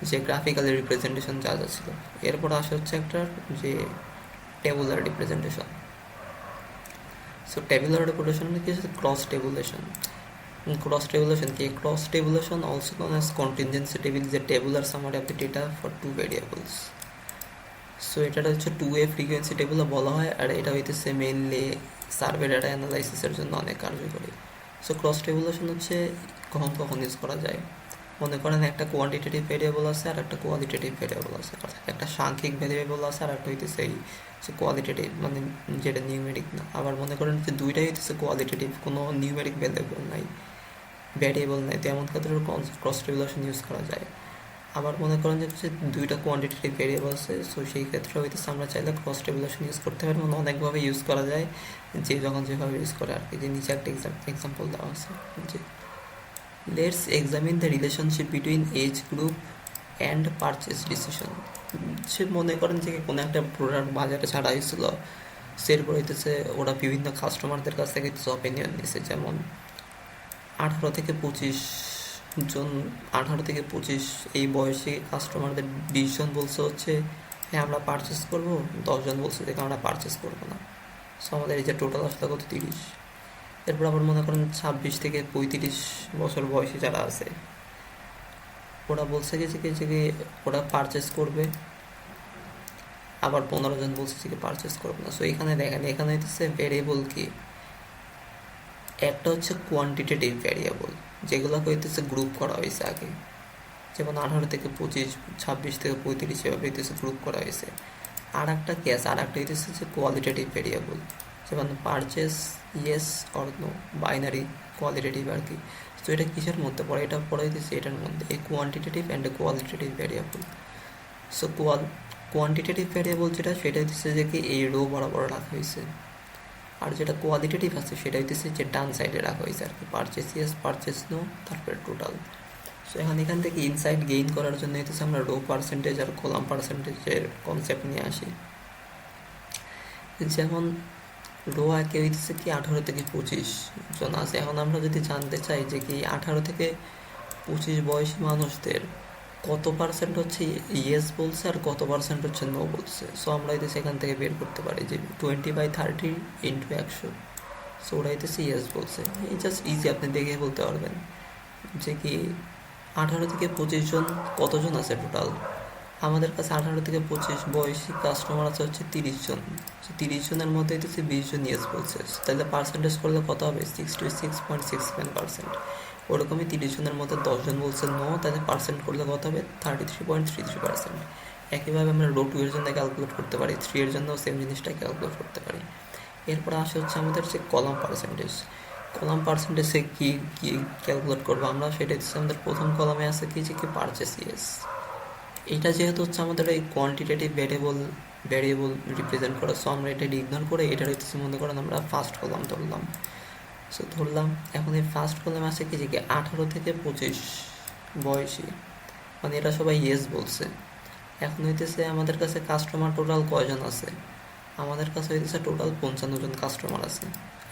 যে গ্রাফিক্যাল রিপ্রেজেন্টেশন যা যা ছিল। এরপর আসে হচ্ছে একটা যে tabular representation. So tabular representation কি হচ্ছে ক্রস টেবুলেশন। Cross tabulation কি, cross tabulation also known as contingency table is a tabular summary of the data for two variables. So এটা হচ্ছে 2A ফ্রিকোয়েন্সি টেবুলও বলা হয়, আর এটা হইতেছে মেইনলি সার্ভে ডাটা অ্যানালাইসিসের জন্য অনেক কার্যকরী। সো ক্রস টেবুলেশন হচ্ছে কখন কখন ইউজ করা যায়, মনে করেন একটা কোয়ান্টিটেটিভ ভেরিয়েবল আছে আর একটা কোয়ালিটেটিভ ভেরিয়েবল আছে, একটা সাংখ্যিক ভেরিয়েবল আছে আর একটা হইতেছে এই যে কোয়ালিটেটিভ মানে যেটা নিউমেরিক না। আবার মনে করেন যে দুইটাই হইতেছে কোয়ালিটেটিভ, কোনো নিউমেরিক ভ্যারিয়েবল নাই, তো এমন ক্ষেত্রে ক্রস টেবুলেশন ইউজ করা যায়। আবার মনে করেন যে হচ্ছে দুইটা কোয়ান্টিটেটিভ ভেরিয়েবল আছে, সো সেই ক্ষেত্রে হইতেছে আমরা চাইলে ক্রস টেবুলেশন ইউজ করতে পারি, মানে অনেকভাবে ইউজ করা যায়, যে যখন যেভাবে ইউজ করে আর কি। যে নিচে একটা এক্সাম্পল দেওয়া আছে, যে let's examine the relationship between age group and purchase decision. সে মনে করেন যে কোনো একটা প্রোডাক্ট বাজারে ছাড়া হয়েছিল, সেরপর হইতেছে ওরা বিভিন্ন কাস্টমারদের কাছ থেকে অপিনিয়ন নিছে, যেমন 18 থেকে 25 জন, 18 থেকে 25 এই বয়সী কাস্টমারদের 20 জন বলছে হচ্ছে হ্যাঁ আমরা পারচেস করবো, 10 জন বলছে যে আমরা পারচেস করবো না। সো আমাদের এই যে টোটাল আসলে কত 30। এরপর আবার মনে করেন 26 থেকে 35 বছর বয়সী যারা আছে, ওরা বলছে যে ওরা পারচেস করবে, আবার 15 জন বলছে যে পারচেস করবে না। সো এখানে দেখেন, এখানে হচ্ছে ভেরিয়েবল কি, একটা হচ্ছে কোয়ান্টিটেটিভ ভ্যারিয়েবল যেগুলোকে হইতেছে গ্রুপ করা হয়েছে আগে, যেমন 18 থেকে 25, 26 থেকে 35 এভাবে হইতেছে গ্রুপ করা হয়েছে। আর একটা কি আছে, আর একটা হইতেছে যে কোয়ালিটেটিভ ভ্যারিয়েবল, যেমন purchase yes or no, binary qualitative আর কি। তো এটা কিসের মধ্যে পড়ে? এটা পড়ে দিচ্ছে এটার মধ্যে, এই quantitative and qualitative variable. So quantitative variable যেটা, সেটা হচ্ছে যে কি এই রো বরাবর রাখা হয়েছে, আর যেটা কোয়ালিটেটিভ আছে সেটা হইতেছে যে ডান সাইডে রাখা হয়েছে আর কি, পারচেস ইয়েস পারচেস নো, তারপরে টোটাল। সো এখান থেকে ইনসাইট গেইন করার জন্য হইতেছে আমরা রো পার্সেন্টেজ আর কলাম পার্সেন্টেজের কনসেপ্ট নিয়ে আসি। যেমন রো আগে হইতেছে কি 18 থেকে 25 জন আছে। এখন আমরা যদি জানতে চাই যে কি 18 থেকে 25 বয়সী মানুষদের কত পার্সেন্ট হচ্ছে ইয়েস বলছে আর কত পার্সেন্ট হচ্ছে নো বলছে, সো আমরা হইতেছে এখান থেকে বের করতে পারি যে 20/30 ইন্টু 100। সো ওরা হইতেছে ইয়েস বলছে। এই জাস্ট ইজি, আপনি দেখে বলতে পারবেন যে কি 18 থেকে 25 জন কতজন আছে টোটাল। আমাদের কাছে 18 থেকে 25 বয়সী কাস্টমার আছে হচ্ছে 30 জন। 30 জনের মধ্যে হইতেছে 20 জন ইয়েস বলছে, তাহলে পার্সেন্টেজ করলে কত হবে? 66.67%। ওরকমই 30 জনের মধ্যে 10 জন বলছে নো, তাহলে পার্সেন্ট করলে কত হবে? 33.33%। একইভাবে আমরা রো 2 এর জন্য ক্যালকুলেট করতে পারি, 3 এর জন্য সেম জিনিসটা ক্যালকুলেট করতে পারি। এরপর আসে হচ্ছে আমাদের যে কলাম পার্সেন্টেজ। কলাম পার্সেন্টেজে কি কি ক্যালকুলেট করবো আমরা, সেটা হচ্ছে আমাদের প্রথম কলামে আছে কি যে কি পারচেস ইয়েস। এটা যেহেতু হচ্ছে আমাদের এই কোয়ান্টিটেটিভ ভ্যারিয়েবল রিপ্রেজেন্ট করে, সো আমরা এটা ইগনোর করে এটা হচ্ছে মনে করেন আমরা ফার্স্ট কলাম ধরলাম। সো ধরলাম এখন এই ফার্স্ট কলাম আছে কি যে কি 18 থেকে 25 বয়সী, মানে এরা সবাই ইয়েস বলছে। এখন হইতেছে আমাদের কাছে কাস্টমার টোটাল কয়জন আছে? আমাদের কাছে হইতেছে টোটাল 55 জন কাস্টমার আছে।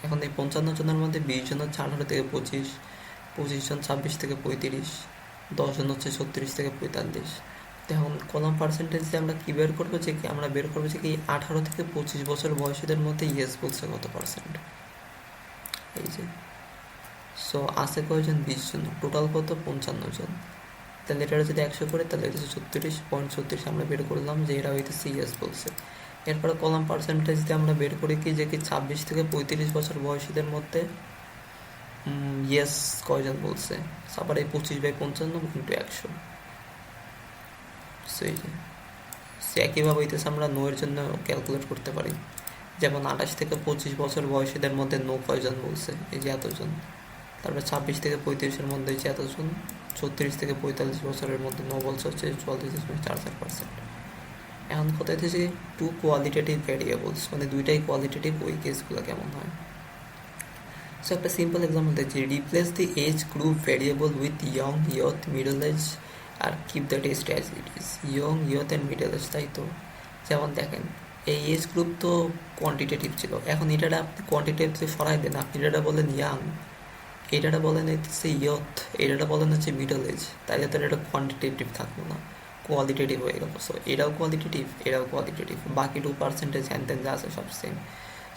এখন এই 55 জনের মধ্যে 20 জন হচ্ছে 18 থেকে 25, 25 জন 26 থেকে 35, 10 জন হচ্ছে 36 থেকে 45। এখন কলাম পার্সেন্টেজ দিয়ে আমরা কি বের করবো যে কি আমরা বের করবো যে কি 18 থেকে 25 বছর বয়সীদের মধ্যে ইয়েস বলছে কত পার্সেন্ট। এই যে সো আছে কয়জন? 20 জন, টোটাল কত? 55 জন। তাহলে এটা যদি 100 করে তাহলে হইতেছে 36.36 আমরা বের করলাম যে এরা হইতেছে ইয়েস বলছে। এরপরে কলাম পার্সেন্টেজ দিয়ে আমরা বের করি কি যে কি 26 থেকে 35 বছর বয়সীদের মধ্যে ইয়েস কয়জন বলছে। আবার এই 25/55 ইন্টু 100। সেই যে একইভাবে হইতেছে আমরা নো এর জন্য ক্যালকুলেট করতে পারি। যেমন 28 থেকে 25 বছর বয়সীদের মধ্যে নো কয়জন বলছে, এই যে এতজন। তারপরে 26 থেকে 35-এর মধ্যে যে এতজন। 36 থেকে 45 বছরের মধ্যে নো বলছে হচ্ছে 44.44%। এখন কোথায় থেকে টু কোয়ালিটেটিভ ভ্যারিয়েবলস, মানে দুইটাই কোয়ালিটেটিভ, ওই কেসগুলো কেমন হয়। সো একটা সিম্পল এক্সাম্পল দেখছি, replace the age group variable with young, youth, middle age আর keep that age as it is. Young, youth and middle age, তাই তো? যেমন দেখেন এই এজ গ্রুপ তো কোয়ান্টিটেটিভ ছিল, এখন এটা আপনি কোয়ান্টিটেটিভ সরাই দেন, আপনি এটা বলেন ইয়াং, এটাটা বলেন হচ্ছে ইয়থ, এটাটা বলেন হচ্ছে মিডল এজ, তাহলে তো এটা কোয়ান্টিটেটিভ থাকলো না, কোয়ালিটেটিভ হয়ে গেল। সো এটাও কোয়ালিটেটিভ, এটাও কোয়ালিটেটিভ, বাকি 2% হ্যান ত্যান যা আছে সব সেম।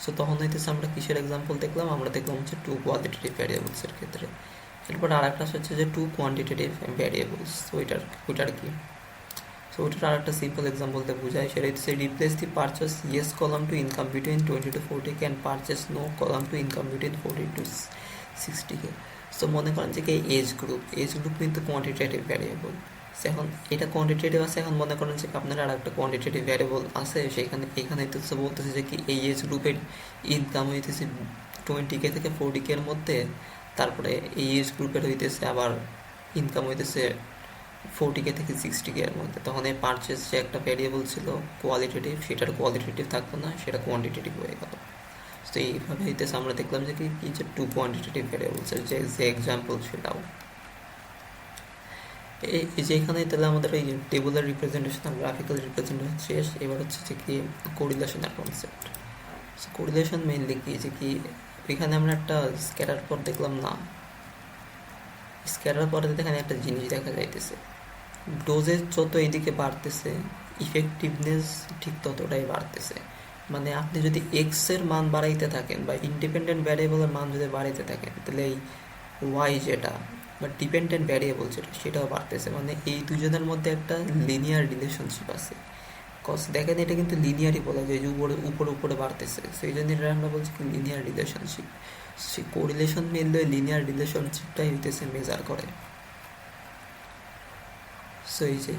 সো তখন হইতেছে আমরা কিসের এক্সাম্পল দেখলাম? আমরা দেখলাম হচ্ছে টু কোয়ালিটেটিভ ভ্যারিয়েবলসের ক্ষেত্রে। এরপর আর একটা হচ্ছে যে টু কোয়ান্টিটেটিভ ভ্যারিয়েবলস, ওইটার কি? সো ওইটার আর একটা সিম্পল এক্সাম্পল দিয়ে বোঝায়, সেটা হচ্ছে replace the purchase yes column to income between 20 to 40K and purchase no column to income between 40 to 60K। So মনে করেন যে কি এজ গ্রুপ কিন্তু কোয়ান্টিটেটিভ ভ্যারিয়েবল। এখন এটা কোয়ান্টিটেটিভ আছে, এখন মনে করেন যে আপনার আর একটা কোয়ান্টিটেটিভ ভ্যারিয়েবল আছে, এখানে হইতেছে বলতেছে যে কি এই এজ গ্রুপের ইনকাম হইতেছে 20K থেকে 40K এর মধ্যে, তারপরে এই এজ গ্রুপের হইতেছে আবার ইনকাম হইতেছে 40K থেকে 60K এর মধ্যে। তখন এই পারচেস যে একটা ভ্যারিয়েবল ছিল কোয়ালিটেটিভ, সেটার কোয়ালিটেটিভ থাকতো না, সেটা কোয়ান্টিটেটিভ হয়ে গেল। তো এইভাবে হইতেছে আমরা দেখলাম যে কি যে টু কোয়ান্টিটেটিভ ভ্যারিয়েবলসের যে এক্সাম্পল সেটাও এই যে এখানে। তাহলে আমাদের ওই টেবুলার রিপ্রেজেন্টেশন আর গ্রাফিক্যাল রিপ্রেজেন্টেশন শেষ। এবার হচ্ছে যে কি কোরিলেশনের কনসেপ্ট। কোরিলেশন মেইনলি কি যে কি এখানে আমরা একটা স্ক্যাটার পর দেখলাম না, স্ক্যাটার পরে এখানে একটা জিনিস দেখা যাইতেছে, ডোজেজ যত এইদিকে বাড়তেছে ইফেক্টিভনেস ঠিক ততটাই বাড়তেছে। মানে আপনি যদি এক্স এর মান বাড়াইতে থাকেন বা ইন্ডিপেন্ডেন্ট ভ্যারিয়েবলের মান যদি বাড়াইতে থাকেন, তাহলে এই ওয়াই যেটা বা ডিপেন্ডেন্ট ভ্যারিয়েবল যেটা সেটাও বাড়তেছে। মানে এই দুজনের মধ্যে একটা লিনিয়ার রিলেশনশিপ আছে। কজ দেখেন এটা কিন্তু লিনিয়ারই বলা যায় যে উপরে উপরে বাড়তেছে, সেই জন্য এটা আমরা বলছি কি লিনিয়ার রিলেশনশিপ। সেই কোরিলেশন মেনলি লিনিয়ার রিলেশনশিপটাই হইতেছে মেজার করে। সো এই যে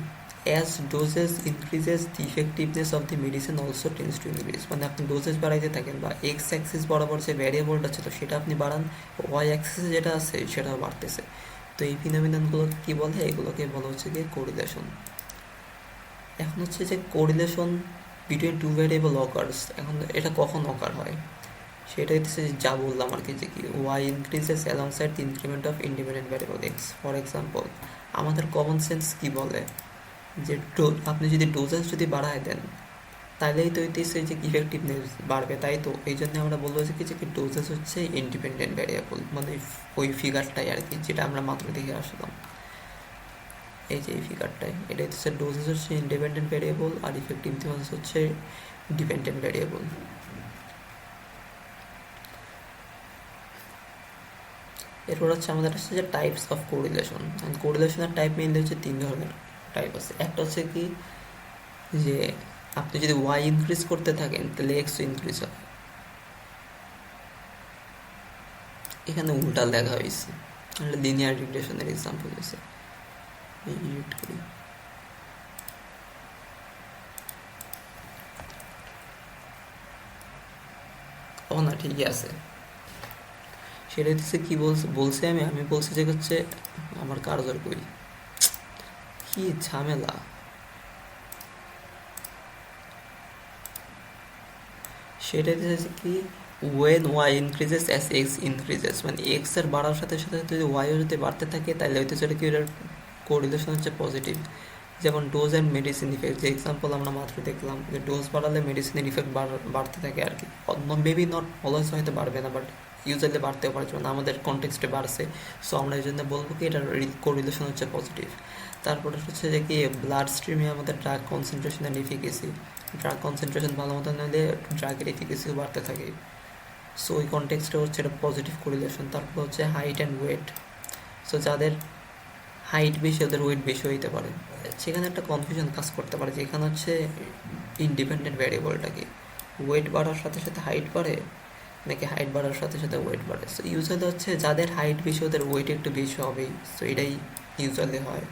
as doses increases the effectiveness of the medicine also tends to increase, মানে আপনি ডোজেস বাড়াইতে থাকেন বা এক্স অ্যাক্সিস বরাবর যে ভ্যারিয়েবলটা ছিল সেটা আপনি বাড়ান, ওয়াই অ্যাক্সিসে যেটা আছে সেটাও বাড়তেছে। তো এই ফিনোমিননগুলো কি বলে, এগুলোকে বলা হচ্ছে গিয়ে কোরিলেশন। এখন হচ্ছে যে correlation between two variable occurs, এখন এটা কখন অকার হয় সেটা হচ্ছে যা বললাম আর কি, যে কি Y increases alongside the increment of independent variable X. For example আমাদের কমন সেন্স কি বলে যে আপনি যদি ডোজেস যদি বাড়ায় দেন তাহলেই তো হইতেছে যে ইফেক্টিভনেস বাড়বে, তাই তো এই জন্য আমরা বলবো যে কি যে ডোজেস হচ্ছে ইন্ডিপেন্ডেন্ট ভ্যারিয়েবল, মানে ওই ফিগারটাই আর কি যেটা আমরা মাত্র দেখে আসলাম, এই যে এই ফিগারটাই, এটা হচ্ছে ডোজেস হচ্ছে ইন্ডিপেন্ডেন্ট ভ্যারিয়েবল আর ইফেক্টিভনেস হচ্ছে ডিপেন্ডেন্ট ভ্যারিয়েবল। এরপর হচ্ছে আমাদের হচ্ছে যে টাইপস অফ কোরিলেশন। কোরিলেশনের টাইপ মেইনলি হচ্ছে তিন ধরনের টাইপ আছে। একটা হচ্ছে কি যে আপনি যদি ওয়াই ইনক্রিজ করতে থাকেন তাহলে এক্স ইনক্রিজ হয়, এখানে উল্টা লেখা হয়েছে, লিনিয়ার রিগ্রেশনের এক্সাম্পল হয়েছে, এডিট করি। ও না ঠিকই আছে, সেটা হচ্ছে কি বলছে আমি বলছি যে হচ্ছে আমার কার্যর কই, কি ঝামেলা। সেটা হচ্ছে কি when Y increases as X increases, মানে এক্স এর বাড়ার সাথে সাথে যদি ওয়াইও যদি বাড়তে থাকে তাহলে হয়তো সেটা কি কোরিলেশন হচ্ছে পজিটিভ। যেমন ডোজ অ্যান্ড মেডিসিন ইফেক্ট, যে এক্সাম্পল আমরা মাত্র দেখলাম যে ডোজ বাড়ালে মেডিসিনের ইফেক্ট বাড়তে থাকে আর কি, মেবি নট অলওয়েজ হয়তো বাড়বে না, বাট ইউজুয়ালি বাড়তেও পারে, যেমন আমাদের কনটেক্সটে বাড়ছে, সো আমরা এই জন্য বলবো কি এটার কোরিলেশন হচ্ছে পজিটিভ। তারপরে হচ্ছে যে কি ব্লাড স্ট্রিমে আমাদের drug concentration and efficacy, drug concentration ভালো মতো নিলে ড্রাগের এফিকেসিও বাড়তে থাকে, সো ওই কনটেক্সটে হচ্ছে এটা পজিটিভ কোরিলেশন। তারপর হচ্ছে হাইট অ্যান্ড ওয়েট, সো যাদের হাইট বেশি ওদের ওয়েট বেশি হইতে পারে, সেখানে একটা কনফিউশন কাজ করতে পারে যে এখানে হচ্ছে ইন্ডিপেন্ডেন্ট ভ্যারিয়েবলটা কি ওয়েট বাড়ার সাথে সাথে হাইট বাড়ে নাকি হাইট বাড়ার সাথে সাথে ওয়েট বাড়ে। সো ইউজুয়ালি হচ্ছে যাদের হাইট বেশি ওদের ওয়েট একটু বেশি হবেই, সো এটাই ইউজুয়ালি হয়।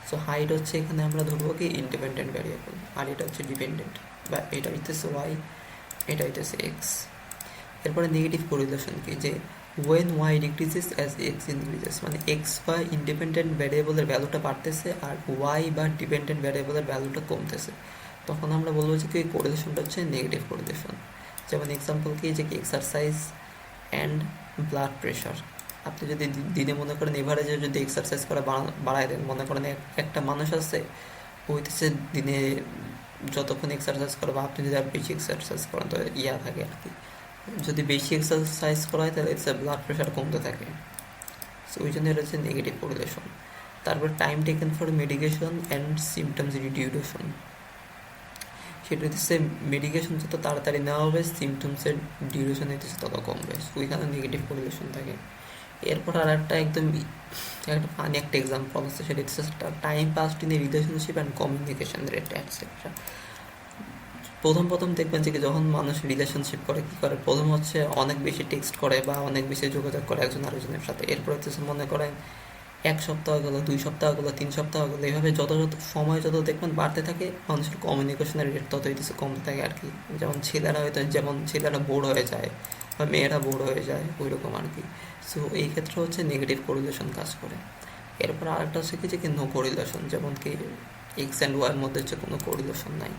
সো হাইট হচ্ছে এখানে আমরা ধরবো কি ইন্ডিপেন্ডেন্ট ভ্যারিয়েবল, আর এটা হচ্ছে ডিপেন্ডেন্ট, বা এটা হইতেছে ওয়াই, এটা হইতেছে এক্স। এরপরে নেগেটিভ কোরিলেশন কি, যে when Y decreases as X increases, মানে এক্স বা ইন্ডিপেন্ডেন্ট ভ্যারিয়েবলের ভ্যালুটা বাড়তেছে আর ওয়াই বা ডিপেন্ডেন্ট ভ্যারিয়েবলের ভ্যালুটা কমতেছে, তখন আমরা বলবো যে কি কোরিলেশনটা হচ্ছে নেগেটিভ কোরিলেশন। যেমন এক্সাম্পল কি, যে কি এক্সারসাইজ অ্যান্ড ব্লাড প্রেশার, আপনি যদি দিনে মনে করেন এভারেজে যদি এক্সারসাইজ করা বাড়ায় দেন, মনে করেন একটা মানুষ আছে হইতেছে দিনে যতক্ষণ এক্সারসাইজ করে, বা আপনি যদি আর বেশি এক্সারসাইজ করেন তো ইয়া থাকে আর কি, যদি বেশি এক্সারসাইজ করা হয় তাহলে ব্লাড প্রেশার কমতে থাকে, সো ওই জন্য এটা হচ্ছে নেগেটিভ কোরিলেশন। তারপর time taken for medication and symptoms duration, সেটা হচ্ছে মেডিকেশন যত তাড়াতাড়ি নেওয়া হবে সিমটমসের ডিউরেশন হইতেছে তত কমবে, ওইখানে নেগেটিভ কোরিলেশন থাকে। এরপর আর একটা একদম একটা ফানি একটা এক্সাম্পল আছে, সেটা হচ্ছে time passed in a relationship and communication rate etcetera. প্রথম দেখবেন যে যখন মানুষ রিলেশনশিপ করে কি করে, প্রথম হচ্ছে অনেক বেশি টেক্সট করে বা অনেক বেশি যোগাযোগ করে একজন আরেকজনের সাথে, এরপর হচ্ছে মনে করেন 1 সপ্তাহ গেলো, 2 সপ্তাহ গেলো, 3 সপ্তাহ গেলো, এইভাবে যত সময় যত দেখবেন বাড়তে থাকে মানুষের কমিউনিকেশনের রেট তত হইতেছে কমতে থাকে আর কি। যেমন ছেলেরা বোর হয়ে যায় বা মেয়েরা বোর হয়ে যায় ওই রকম আর কি। সো এই ক্ষেত্রে হচ্ছে নেগেটিভ কোরিলেশন কাজ করে। এরপর আরেকটা হচ্ছে কি যে নো কোরিলেশন, যেমন কি এক্স অ্যান্ড ওয়াইয়ের মধ্যে হচ্ছে কোনো কোরিলেশন নাই।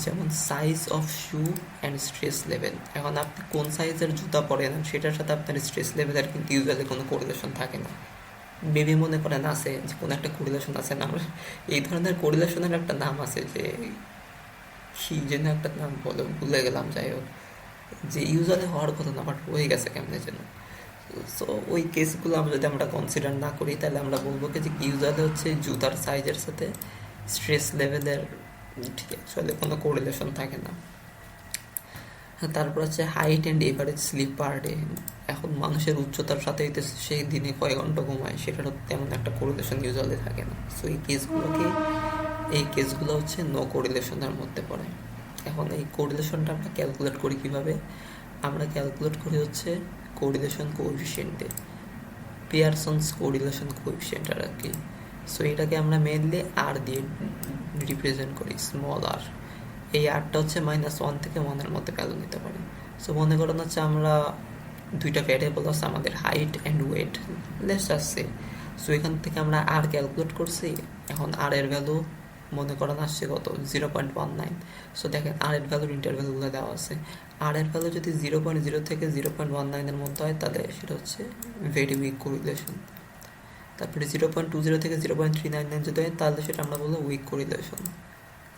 যেমন size of shoe and stress level, এখন আপনি কোন সাইজের জুতা পরেন সেটার সাথে আপনার স্ট্রেস লেভেলের কিন্তু ইউজুয়ালি কোনো কোরিলেশন থাকে না। বেবি মনে করেন আছে যে কোনো একটা কোরিলেশন আছে না, আমরা এই ধরনের কোরিলেশনের একটা নাম আছে, যে কি যেন একটা নাম বলে ভুলে গেলাম, যাই হোক, যে ইউজুয়ালি হওয়ার কথা না বাট হয়ে গেছে কেমনের জন্য। সো ওই কেসগুলো আমরা যদি আমরা কনসিডার না করি তাহলে আমরা বলবো কি যে ইউজুয়ালি হচ্ছে জুতার সাইজের সাথে স্ট্রেস লেভেলের ঠিক অ্যাকচুয়ালি কোনো কোরিলেশন থাকে না। তারপর হচ্ছে height and average sleep per day, এখন মানুষের উচ্চতার সাথে সেই দিনে কয় ঘন্টা ঘুমায় সেটারও তেমন একটা কোরিলেশন ইউজুয়ালি থাকে না। সো এই কেসগুলো হচ্ছে নো কোরিলেশনের মধ্যে পড়ে। এখন এই কোরিলেশনটা আমরা ক্যালকুলেট করি কিভাবে, আমরা ক্যালকুলেট করি হচ্ছে কোরিলেশন কোএফিসিয়েন্টে, পিয়ারসনস কোরিলেশন কোএফিসিয়েন্ট আর কি। সো এটাকে আমরা মেনলি আর দিয়ে রিপ্রেজেন্ট করি, স্মল আর। এই আরটা হচ্ছে -1 থেকে 1 মধ্যে ভ্যালু নিতে পারি। সো মনে করেন হচ্ছে আমরা দুইটা ভ্যারিয়েবল আছে আমাদের, height and weight, let's just say. So এখান থেকে আমরা আর ক্যালকুলেট করছি। এখন আর এর ভ্যালু মনে করেন আসছে কত, 0.19। সো দেখেন আর এর ভ্যালুর ইন্টারভ্যালুগুলো দেওয়া আছে। আর এর ভ্যালু যদি 0.0 থেকে 0.19 মধ্যে হয় তাহলে সেটা হচ্ছে ভেরি উইক কোরিলেশন। তারপরে 0.20 থেকে 0.399 যদি হয় তাহলে সেটা আমরা বলবো উইক কোরিলেশন।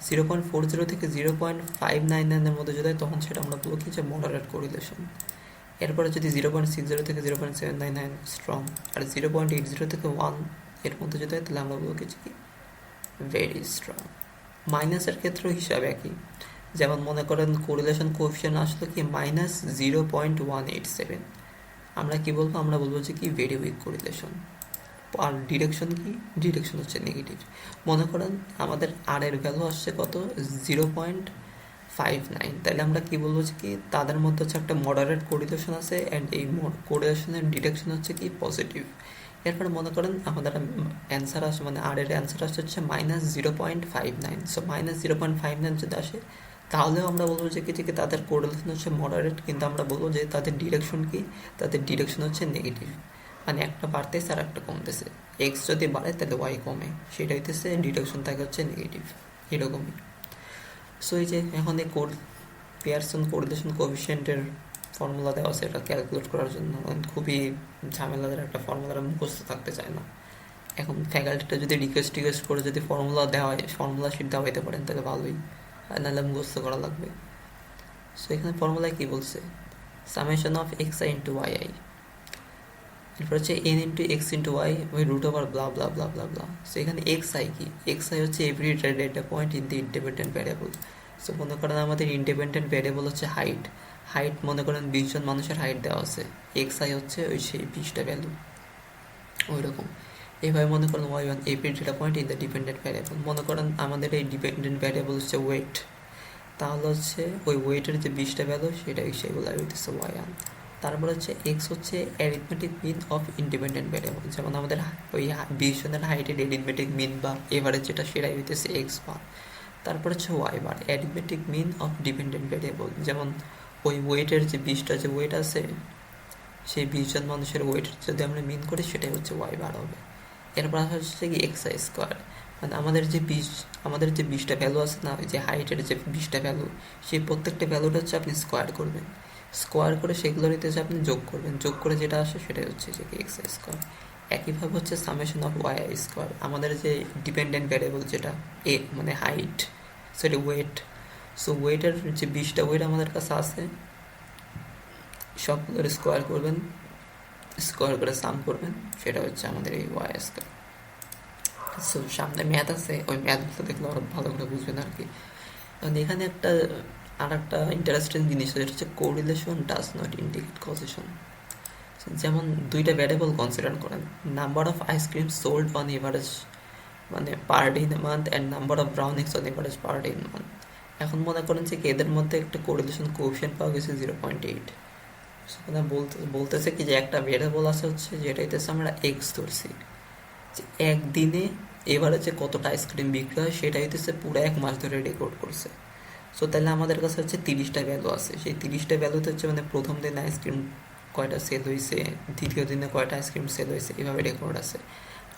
0.40 থেকে 0.599 মধ্যে যদি হয় তখন সেটা আমরা বলবো কি, যে মডারেট কোরিলেশন। এরপরে যদি 0.60 থেকে 0.799 স্ট্রং, আর 0.80 থেকে 1 এর মধ্যে যদি হয় তাহলে আমরা বলবো কিছু কি, ভেরি স্ট্রং। মাইনাসের ক্ষেত্রেও হিসাব একই। যেমন মনে করেন কোরিলেশন কোএফিসিয়েন্ট আসলো কি -0.187, আমরা কি বলবো, আমরা বলবো যে কি ভেরি উইক কোরিলেশন। আর ডিরেকশন কি, ডিরেকশন হচ্ছে নেগেটিভ। মনে করেন আমাদের আর এর ভ্যালু আসছে কত, 0.59, তাহলে আমরা কি বলবো যে কি তাদের মধ্যে হচ্ছে একটা মডারেট কোরিলেশন আছে, অ্যান্ড এই কোরিলেশনের ডিরেকশন হচ্ছে কি পজিটিভ। এরপরে মনে করেন আমাদের অ্যান্সার আসে, মানে আর এর অ্যান্সার আসছে হচ্ছে -0.59। সো -0.59 যদি আসে তাহলেও আমরা বলবো যে কি তাদের কোরিলেশন হচ্ছে মডারেট, কিন্তু আমরা বলবো যে তাদের ডিরেকশন কি, তাদের ডিরেকশন হচ্ছে নেগেটিভ। মানে একটা বাড়তেছে আর একটা কমতেছে, এক্স যদি বাড়ে তাহলে ওয়াই কমে, সেটা হইতেছে ডিরেকশন থাকে হচ্ছে নেগেটিভ, এরকমই। সো এই যে এখন এই পিয়ারসন কোরিলেশন কোএফিসিয়েন্টের ফর্মুলা দেওয়া আছে, এটা ক্যালকুলেট করার জন্য খুবই ঝামেলাদার একটা ফর্মুলা, মুখস্থ থাকতে চায় না। এখন ফ্যাকাল্টিটা যদি রিকোয়েস্ট করে যদি ফর্মুলা দেওয়া হয়, ফর্মুলা শিট দেওয়া হইতে পারেন তাহলে ভালোই, আর নাহলে মুখস্থ করা লাগবে। সো এখানে ফর্মুলায় কি বলছে, summation of X I into Y I, এরপর হচ্ছে N into X into Y ওই root over blah blah blah blah blah. So এখানে এক্স আই কি, এক্স আই হচ্ছে every data point in the independent variable. So মনে করেন আমাদের independent variable হচ্ছে হাইট, হাইট মনে করেন 20 জন মানুষের হাইট দেওয়া আছে, এক্স আই হচ্ছে ওই সেই 20টা ভ্যালু, ওই রকম। এইভাবে মনে করেন Y one every data point in the dependent variable. মনে করেন আমাদের এই ডিপেন্ডেন্ট ভ্যারিয়েবল হচ্ছে ওয়েট, তাহলে হচ্ছে ওই ওয়েটের যে 20টা ভ্যালু সেটাই সেগুলো হইতেছে ওয়াই ওয়ান। তারপর হচ্ছে এক্স হচ্ছে arithmetic mean of independent variable, যেমন আমাদের ওই 20 জনের হাইটের অ্যারিথমেটিক মিন বা এভারেজ যেটা সেটাই হইতেছে এক্স বার। তারপর হচ্ছে Y bar arithmetic mean of dependent variable, যেমন ওই ওয়েটের যে 20টা যে ওয়েট আছে সেই 20 জন মানুষের ওয়েট যদি আমরা মিন করি সেটাই হচ্ছে ওয়াই বার হবে। এরপর হচ্ছে কি এক্স আই স্কোয়ার, মানে আমাদের যে 20টা ভ্যালু আছে না, ওই যে হাইটের যে 20টা ভ্যালু, সেই প্রত্যেকটা ভ্যালুটা হচ্ছে আপনি স্কোয়ার করবেন, স্কোয়ার করে সেগুলোর হচ্ছে আপনি যোগ করবেন, যোগ করে যেটা আসে সেটাই হচ্ছে যে এক্স আই স্কোয়ার। একইভাবে হচ্ছে summation of Y I square, আমাদের যে ডিপেন্ডেন্ট ভ্যারিয়েবল যেটা এ মানে হাইট, সেটা ওয়েট। সো ওয়েটের যে 20টা ওয়েট আমাদের কাছে আছে সবগুলোর স্কোয়ার করবেন, স্কোয়ার করে সাম করবেন, সেটা হচ্ছে আমাদের এই ওয়াই স্কোয়ার। সো সামনে ম্যাথ আছে, ওই ম্যাথগুলো দেখলে আরো ভালো করে বুঝবেন আর কি। এখানে আর একটা ইন্টারেস্টিং জিনিস হচ্ছে correlation does not indicate causation. যেমন দুইটা ভ্যারিয়েবল কনসিডার করেন, number of ice cream sold on average মানে per day in a month and number of brown eggs on average per day in month. এখন মনে করেন যে এদের মধ্যে একটা কোরিলেশন কোএফিসিয়েন্ট পাওয়া গেছে 0.8। সেখানে বলতেছে কি যে একটা ভ্যারিয়েবল আছে হচ্ছে যেটা হইতেছে আমরা এক্স ধরছি, যে একদিনে এভারেজে কতটা আইসক্রিম বিক্রি হয় সেটা হইতেছে পুরো 1 মাস ধরে রেকর্ড করছে। সো তাহলে আমাদের কাছে হচ্ছে 30টা ভ্যালু আছে, সেই 30টা ভ্যালুতে হচ্ছে মানে প্রথম দিনে আইসক্রিম কয়টা সেল হয়েছে, দ্বিতীয় দিনে কয়টা আইসক্রিম সেল হয়েছে, এভাবে রেকর্ড আছে।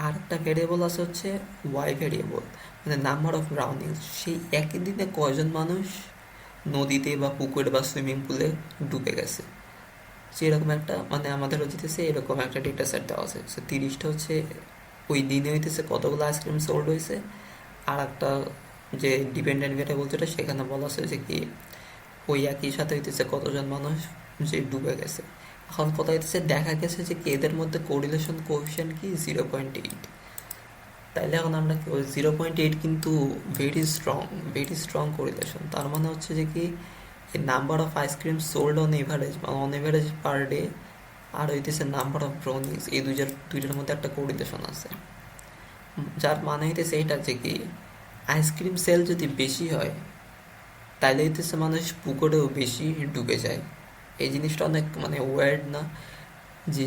আর একটা ভ্যারিয়েবল আছে হচ্ছে ওয়াই ভ্যারিয়েবল, মানে নাম্বার অফ ড্রাউনিংস, সেই একই দিনে কয়জন মানুষ নদীতে বা পুকুরে বা সুইমিং পুলে ডুবে গেছে। সেরকম একটা মানে আমাদের হচ্ছে এরকম একটা ডেটা সেট দেওয়া আছে। সো 30টা হচ্ছে ওই দিনে হইতেছে কতগুলো আইসক্রিম সোল্ড হয়েছে, আর একটা যে ডিপেন্ডেন্ট ভ্যারিয়েবল যেটা সেখানে বলা আছে যে কি ওই একই সাথে হইতেছে কতজন মানুষ যে ডুবে গেছে। এখন কথা হইতেছে দেখা গেছে যে কি এদের মধ্যে কোরিলেশন কোএফিসিয়েন্ট কি 0.8। তাইলে এখন আমরা কি 0.8 কিন্তু ভেরি স্ট্রং কোরিলেশন। তার মানে হচ্ছে যে কি number of ice cream sold on average per day আর হইতেছে নাম্বার অফ ব্রাউনিস, এই দুইটার মধ্যে একটা কোরিলেশন আছে। যার মানে হইতেছে এটা যে কি আইসক্রিম সেল যদি বেশি হয় তাইলে হইতেছে মানুষ পুকুরেও বেশি ডুবে যায়। এই জিনিসটা অনেক মানে ওয়ার্ড না, যে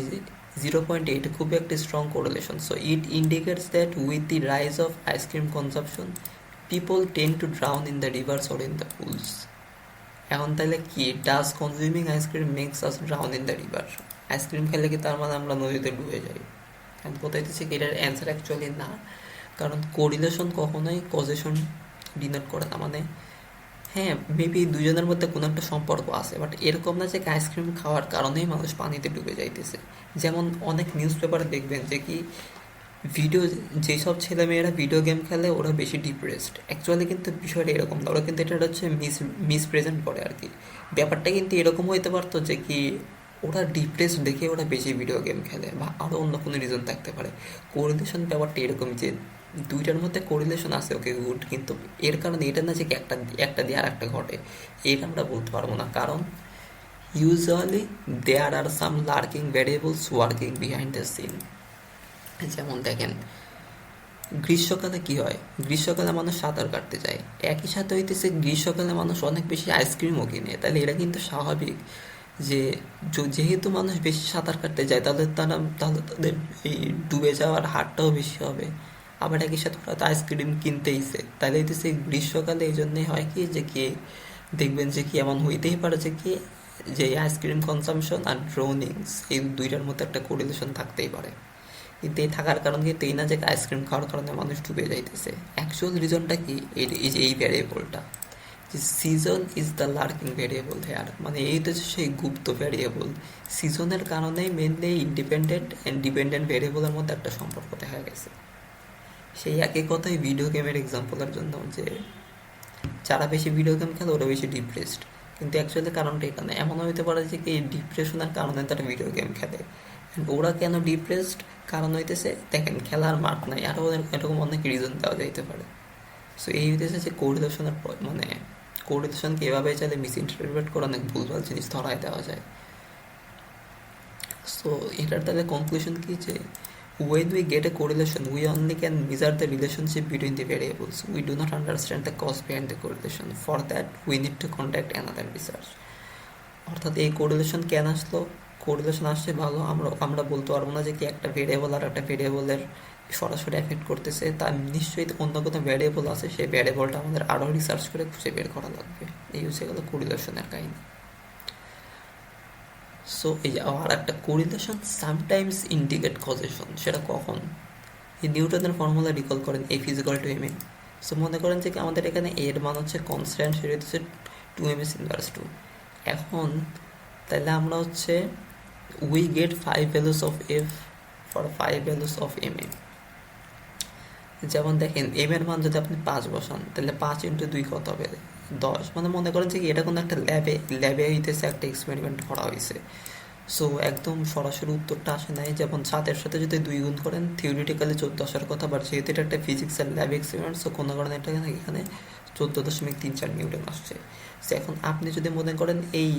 0.8 খুবই একটা strong correlation. So it indicates that with the rise of ice cream consumption people tend to drown in the rivers or in the pools. এখন তাহলে কি, does consuming ice cream makes us drown in the river? Ice cream খেলে কি তার মানে আমরা নদীতে ডুবে যাই? এখন কোথায় দিচ্ছে কি, এটার অ্যান্সার অ্যাকচুয়ালি না। কারণ কোরিলেশন কখনোই কজেশন ডিনোট করে না। মানে হ্যাঁ, মেবি দুজনের মধ্যে কোনো একটা সম্পর্ক আছে, বাট এরকম না যে আইসক্রিম খাওয়ার কারণেই মানুষ পানিতে ডুবে যাইতেছে। যেমন অনেক নিউজ পেপারে দেখবেন যে কি ভিডিও, যেসব ছেলেমেয়েরা ভিডিও গেম খেলে ওরা বেশি ডিপ্রেসড। অ্যাকচুয়ালি কিন্তু বিষয়টা এরকম না, ওরা কিন্তু এটা হচ্ছে মিসপ্রেজেন্ট করে আর কি। ব্যাপারটা কিন্তু এরকম হইতে পারতো যে কি ওরা ডিপ্রেসড দেখে ওরা বেশি ভিডিও গেম খেলে, বা আরও অন্য কোনো রিজন থাকতে পারে। কোরিলেশন ব্যাপারটা এরকম যে দুইটার মধ্যে কোরিলেশন আছে, ওকে গুড, কিন্তু এর কারণে এটা না যে কি একটা একটা দিয়ে আর একটা ঘটে, এটা আমরা বলতে পারবো না। কারণ usually there are some lurking variables working behind the scene. যেমন দেখেন, গ্রীষ্মকালে কি হয়, গ্রীষ্মকালে মানুষ সাঁতার কাটতে যায়, একই সাথে হইতেছে গ্রীষ্মকালে মানুষ অনেক বেশি আইসক্রিমও কিনে। তাহলে এটা কিন্তু স্বাভাবিক যে যেহেতু মানুষ বেশি সাঁতার কাটতে যায় তাহলে তাদের এই ডুবে যাওয়ার হারটাও বেশি হবে। আবার একই সাথে ওরা তো আইসক্রিম কিনতেইছে, তাহলে হইতেছে গ্রীষ্মকালে এই জন্যই হয় কি যে কি দেখবেন যে কি এমন হইতেই পারে যে কি যে আইসক্রিম কনসামশন আর ড্রোনিংস এই দুইটার মধ্যে একটা কোরিলেশন থাকতেই পারে। কিন্তু এই থাকার কারণ কিন্তু এই না যে আইসক্রিম খাওয়ার কারণে মানুষ ডুবে যাইতেছে। অ্যাকচুয়াল রিজনটা কি, এই যে এই ভ্যারিয়েবলটা, যে season is the lurking variable here, মানে এই তো সেই গুপ্ত ভ্যারিয়েবল। সিজনের কারণেই মেনলি ইন্ডিপেন্ডেন্ট অ্যান্ড ডিপেন্ডেন্ট ভ্যারিয়েবলের মধ্যে একটা সম্পর্ক দেখা গেছে। সেই একই কথাই ভিডিও গেমের এক্সাম্পলের জন্য, যে যারা বেশি ভিডিও গেম খেলে ওরা বেশি ডিপ্রেসড, কিন্তু অ্যাকচুয়ালি কারণটা এখানে এমন হইতে পারে যে কি ডিপ্রেশনের কারণে তারা ভিডিও গেম খেলে। ওরা কেন ডিপ্রেসড, কারণ হইতেছে দেখেন খেলার মাঠ নাই, আরও এরকম অনেক রিজন দেওয়া যাইতে পারে। সো এই হইতেছে যে কোরিলেশনের মানে কোরিলেশনকে এভাবে চাইলে মিস ইন্টারপ্রেট করে অনেক ভুলভাল জিনিস ধরায় দেওয়া যায়। সো এটার তাহলে কনক্লুশন কি, যে when we get a correlation we only can measure the relationship between the variables, we do not understand the cause behind the correlation, for that we need to conduct another research। অর্থাৎ এই correlation কেন আসলো, correlation আসছে ভালো, আমরা বলতে পারবো না যে কি একটা ভেরিয়েবল আর একটা ভেরিয়েবলের সরাসরি এফেক্ট করতেছে, তার নিশ্চয়ই অন্য কোনো ভ্যারিয়েবল আছে, সেই ভ্যারিয়েবলটা আমাদের আরও রিসার্চ করে খুঁজে বের করা লাগবে। এই হচ্ছে গেল কোরিলেশনের কাহিনী। সো এই যে আর একটা কোরিলেশন সামটাইমস ইন্ডিকেট কজেশন, সেটা কখন, এই নিউটনের ফর্মুলা রিকল করেন, F is equal two M A. So মনে করেন যে আমাদের এখানে এর মান হচ্ছে কনস্ট্যান্ট, সেটা হচ্ছে 2 ms ইনভার্স 2। এখন তাহলে আমরা হচ্ছে we get 5 values of F for 5 values of M A. যেমন দেখেন এম এর মান যদি আপনি 5 বসান তাহলে 5 × 2 কত হবে, 10। মানে মনে করেন যে এটা কোনো একটা ল্যাবে হইতেছে, একটা এক্সপেরিমেন্ট করা হয়েছে। সো একদম সরাসরি উত্তরটা আসে নাই, যেমন 7-এর সাথে যদি 2 গুণ করেন থিওরিটিক্যালি 14 আসার কথা, বাট যেহেতু এটা একটা ফিজিক্সের ল্যাব এক্সপেরিমেন্ট, সো কোনো কারণে এটা এখানে 14.34 নিউটন আসছে। সো এখন আপনি যদি মনে করেন এই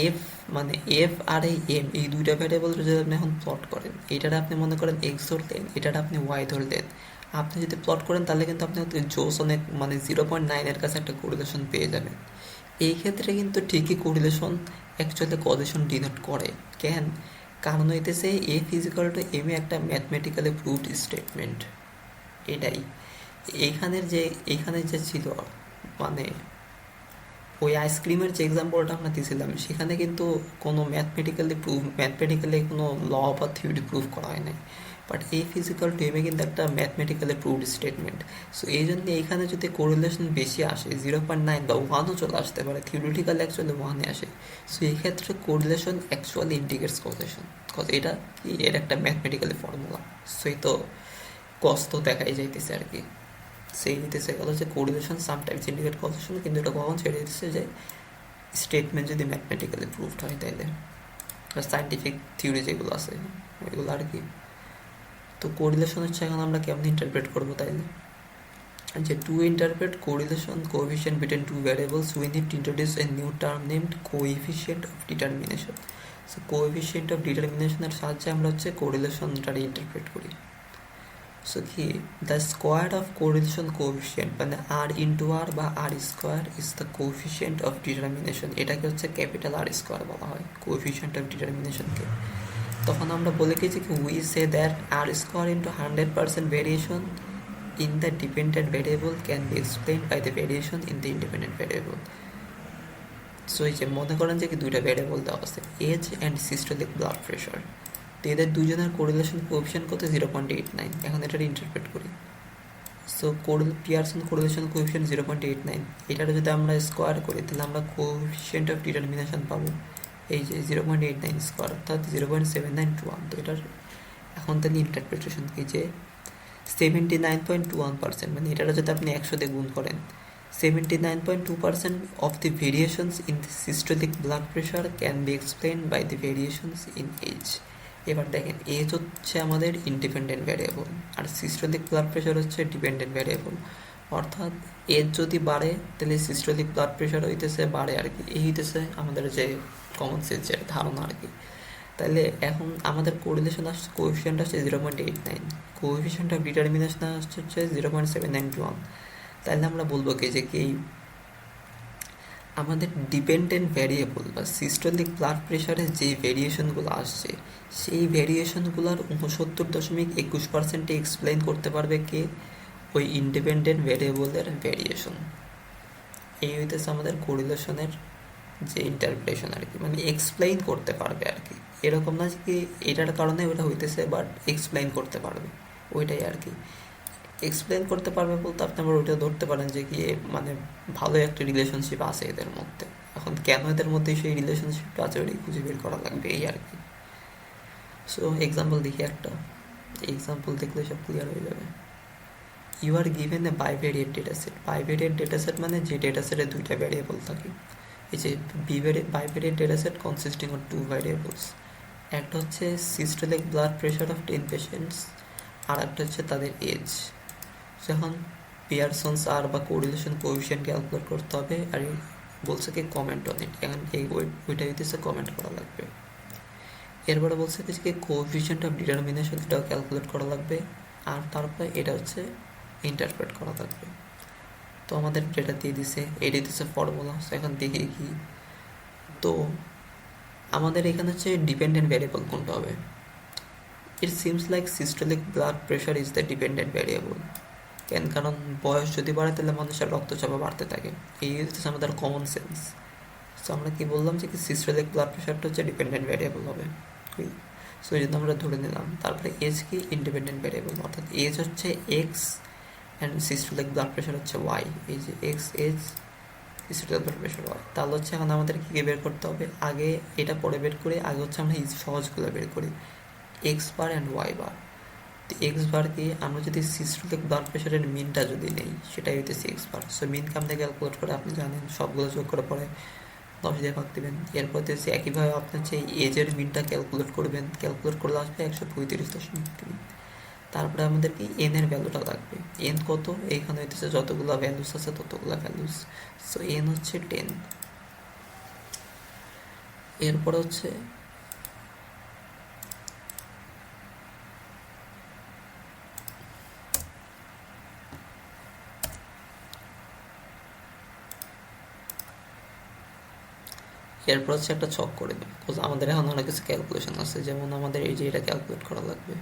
এফ, মানে এফ আর এই এম, এই দুইটা ভ্যারিয়েবল যদি আপনি এখন প্লট করেন, এটাটা আপনি মনে করেন এক্স ধরলেন, এটাটা আপনি ওয়াই ধরলেন, আপনি যদি প্লট করেন তাহলে কিন্তু আপনি জোস অনেক মানে 0.9-এর কাছে একটা কোরিলেশন পেয়ে যাবেন। এই ক্ষেত্রে কিন্তু ঠিকই কোরিলেশন অ্যাকচুয়ালি কজেশন ডিনোট করে। কেন, কারণ হইতেছে F is equal two M A একটা ম্যাথমেটিক্যালি প্রুভড স্টেটমেন্ট। এটাই এইখানে যে ছিল, মানে ওই আইসক্রিমের যে এক্সাম্পলটা আমরা দিয়েছিলাম সেখানে কিন্তু কোনো ম্যাথমেটিক্যালি কোনো ল বা থিওরি প্রুভ করা হয় নাই, বাট এই ফিজিক্যাল টু এমে কিন্তু একটা ম্যাথমেটিক্যালি প্রুভড স্টেটমেন্ট। সো এই জন্য এইখানে যদি কোরিলেশন বেশি আসে 0.9 বা 1ও চলে আসতে পারে, থিওরিটিক্যালি অ্যাকচুয়ালি 1-এ আসে। সো এই ক্ষেত্রে correlation actually indicates causation, cause এটা কি এর একটা ম্যাথমেটিক্যালি ফর্মুলা। সো এই তো কষ্ট দেখাই যাইতেছে আর কি। সেই নিতেছে গেল যে কোরিলেশন সামটাইমস ইন্ডিকেট কজেশন, কিন্তু এটা কখন ছেড়ে দিতেছে যে স্টেটমেন্ট যদি ম্যাথমেটিক্যালি প্রুভড হয় তাইলে, আর সাইন্টিফিক থিওরি যেগুলো আছে ওইগুলো আর কি। তো কোরিলেশন হচ্ছে এখন আমরা কেমন ইন্টারপ্রেট করবো তাইলে, যে to interpret correlation coefficient between two variables we need to introduce a new term named coefficient of determination. So coefficient of ডিটারমিনেশনের সাহায্যে আমরা হচ্ছে কোরিলেশনটাকে ইন্টারপ্রেট করি। সো কি the square of correlation coefficient, মানে আর ইন্টু আর বা R square is the coefficient of determination. এটাকে হচ্ছে ক্যাপিটাল আর স্কোয়ার বলা হয় কোএফিসিয়েন্ট অফ ডিটারমিনেশনকে। তখন আমরা বলে গেছি কি we say that R square into 100% variation in the dependent variable can be explain by the variation in the independent variable. So এই যে মনে করেন যে কি দুইটা ভেরিয়েবল দেওয়া আছে, age and systolic blood pressure, তো এদের দুজনের কোরিলেশন কোএফিসিয়েন্ট কত 0.89। এখন এটার ইন্টারপ্রেট করি। সো পিয়ারসন কোরিলেশন কোএফিসিয়েন্ট 0.89, এটার যদি আমরা স্কোয়ার করি তাহলে আমরা কোএফিসিয়েন্ট অফ ডিটারমিনেশন পাবো এই যে 0.89 স্কোয়ার অর্থাৎ 0.7921। তো এটার এখন তাহলে ইন্টারপ্রিটেশন কি যে 79.21%, মানে এটার যদি আপনি 100 দিয়ে গুণ করেন 79.2% of the variations in the systolic blood pressure can be explained by the variations in age। এবার দেখেন এজ হচ্ছে আমাদের ইন্ডিপেন্ডেন্ট ভ্যারিয়েবল আর সিস্টোলিক ব্লাড প্রেশার হচ্ছে ডিপেন্ডেন্ট ভ্যারিয়েবল। অর্থাৎ এজ যদি বাড়ে তাহলে সিস্টোলিক ব্লাড প্রেশার হইতেছে বাড়ে আর কি, এই হইতেছে আমাদের যে কমন সেন্সের ধারণা আর কি। তাহলে এখন আমাদের কোরিলেশন আসছে কোএফিসিয়েন্ট আসছে 0.89, কোএফিসিয়েন্ট অফ ডিটারমিনেশন আসছে হচ্ছে 0.791। তাহলে আমরা বলবো কি যে কি আমাদের ডিপেন্ডেন্ট ভ্যারিয়েবল বা সিস্টোলিক ব্লাড প্রেশারের যে ভেরিয়েশনগুলো আসছে সেই ভেরিয়েশনগুলোর 69.21% এক্সপ্লেইন করতে পারবে কে, ওই ইন্ডিপেন্ডেন্ট ভ্যারিয়েবলের ভেরিয়েশন। এই হইতেছে আমাদের কোরিলেশনের যে ইন্টারপ্রিটেশন আর কি, মানে এক্সপ্লেইন করতে পারবে আর কি, এরকম না যে কি এটার কারণে ওটা হইতেছে, বাট এক্সপ্লেইন করতে পারবে ওইটাই আর কি। এক্সপ্লেন করতে পারবে বলতে আপনি আবার ওইটা ধরতে পারেন যে কি মানে ভালো একটা রিলেশনশিপ আছে এদের মধ্যে। এখন কেন এদের মধ্যে সেই রিলেশনশিপটা আছে ওইটাই খুঁজে বের করা লাগবে এই আর কি। সো এক্সাম্পল দেখি একটা, এক্সাম্পল দেখলে সব ক্লিয়ার হয়ে যাবে। You are given a bivariate data set, bivariate data set মানে যে ডেটা সেটে দুইটা ভ্যারিয়েবল থাকে। এই যে bivariate data set consisting of two variables, একটা হচ্ছে systolic blood pressure of 10 patients আর একটা হচ্ছে তাদের এজ। যখন পিয়ারসন্স আর বা কোরিলেশন কোএফিসিয়েন্ট ক্যালকুলেট করতে হবে আর বলছে কি কমেন্ট অন ইট, এখন এই ওইটা হইতেছে কমেন্ট করা লাগবে। এরপরে বলছে কি কোএফিসিয়েন্ট অফ ডিটারমিনেশন এটাও ক্যালকুলেট করা লাগবে আর তারপরে এটা হচ্ছে ইন্টারপ্রেট করা লাগবে। তো আমাদের যেটা দিয়ে দিছে এটাই দিচ্ছে ফর্মুলা। এখন দেখি কি, তো আমাদের এখানে হচ্ছে ডিপেন্ডেন্ট ভ্যারিয়েবল কোনটা হবে। It seems like systolic blood pressure is the dependent variable. কেন, কারণ বয়স যদি বাড়ে তাহলে মানুষের রক্তচাপও বাড়তে থাকে, এই হচ্ছে আমাদের কমন সেন্স। সো আমরা কি বললাম যে কি সিস্টোলিক ব্লাড প্রেশারটা হচ্ছে ডিপেন্ডেন্ট ভ্যারিয়েবল হবে। সো এই জন্য আমরা ধরে নিলাম। তারপরে এজ কি ইন্ডিপেন্ডেন্ট ভ্যারিয়েবল, অর্থাৎ এজ হচ্ছে X and systolic blood pressure হচ্ছে ওয়াই। এই যে X age systolic blood pressure Y, তাহলে হচ্ছে এখন আমাদের কী বের করতে হবে, আগে এটা পরে বের করে আগে হচ্ছে আমরা এই সহজগুলো বের করি, x bar and y bar. তো এক্স বারকে আমরা যদি সিস্টোলিক ব্লাড প্রেশারের মিনটা যদি নেই সেটাই হইতেছে এক্স বার। সো মিন কাম থেকে ক্যালকুলেট করে আপনি জানেন সবগুলো যোগ করে পরে 10 দিয়ে ভাগ দেবেন। এরপর হচ্ছে একইভাবে আপনি হচ্ছে এজের মিনটা ক্যালকুলেট করবেন, ক্যালকুলেট করলে আসবে 135.3। তারপরে আমাদের কি এন এর ভ্যালুটা লাগবে, এন কত, এইখানে হইতেছে যতগুলো ভ্যালুস আছে ততগুলো ভ্যালুস। সো এন হচ্ছে 10। এরপর হচ্ছে এরপর হচ্ছে একটা ছক করে দেবে, বিকজ আমাদের এখন অনেক কিছু ক্যালকুলেশন আছে, যেমন আমাদের এই যে এটা ক্যালকুলেট করা লাগবে,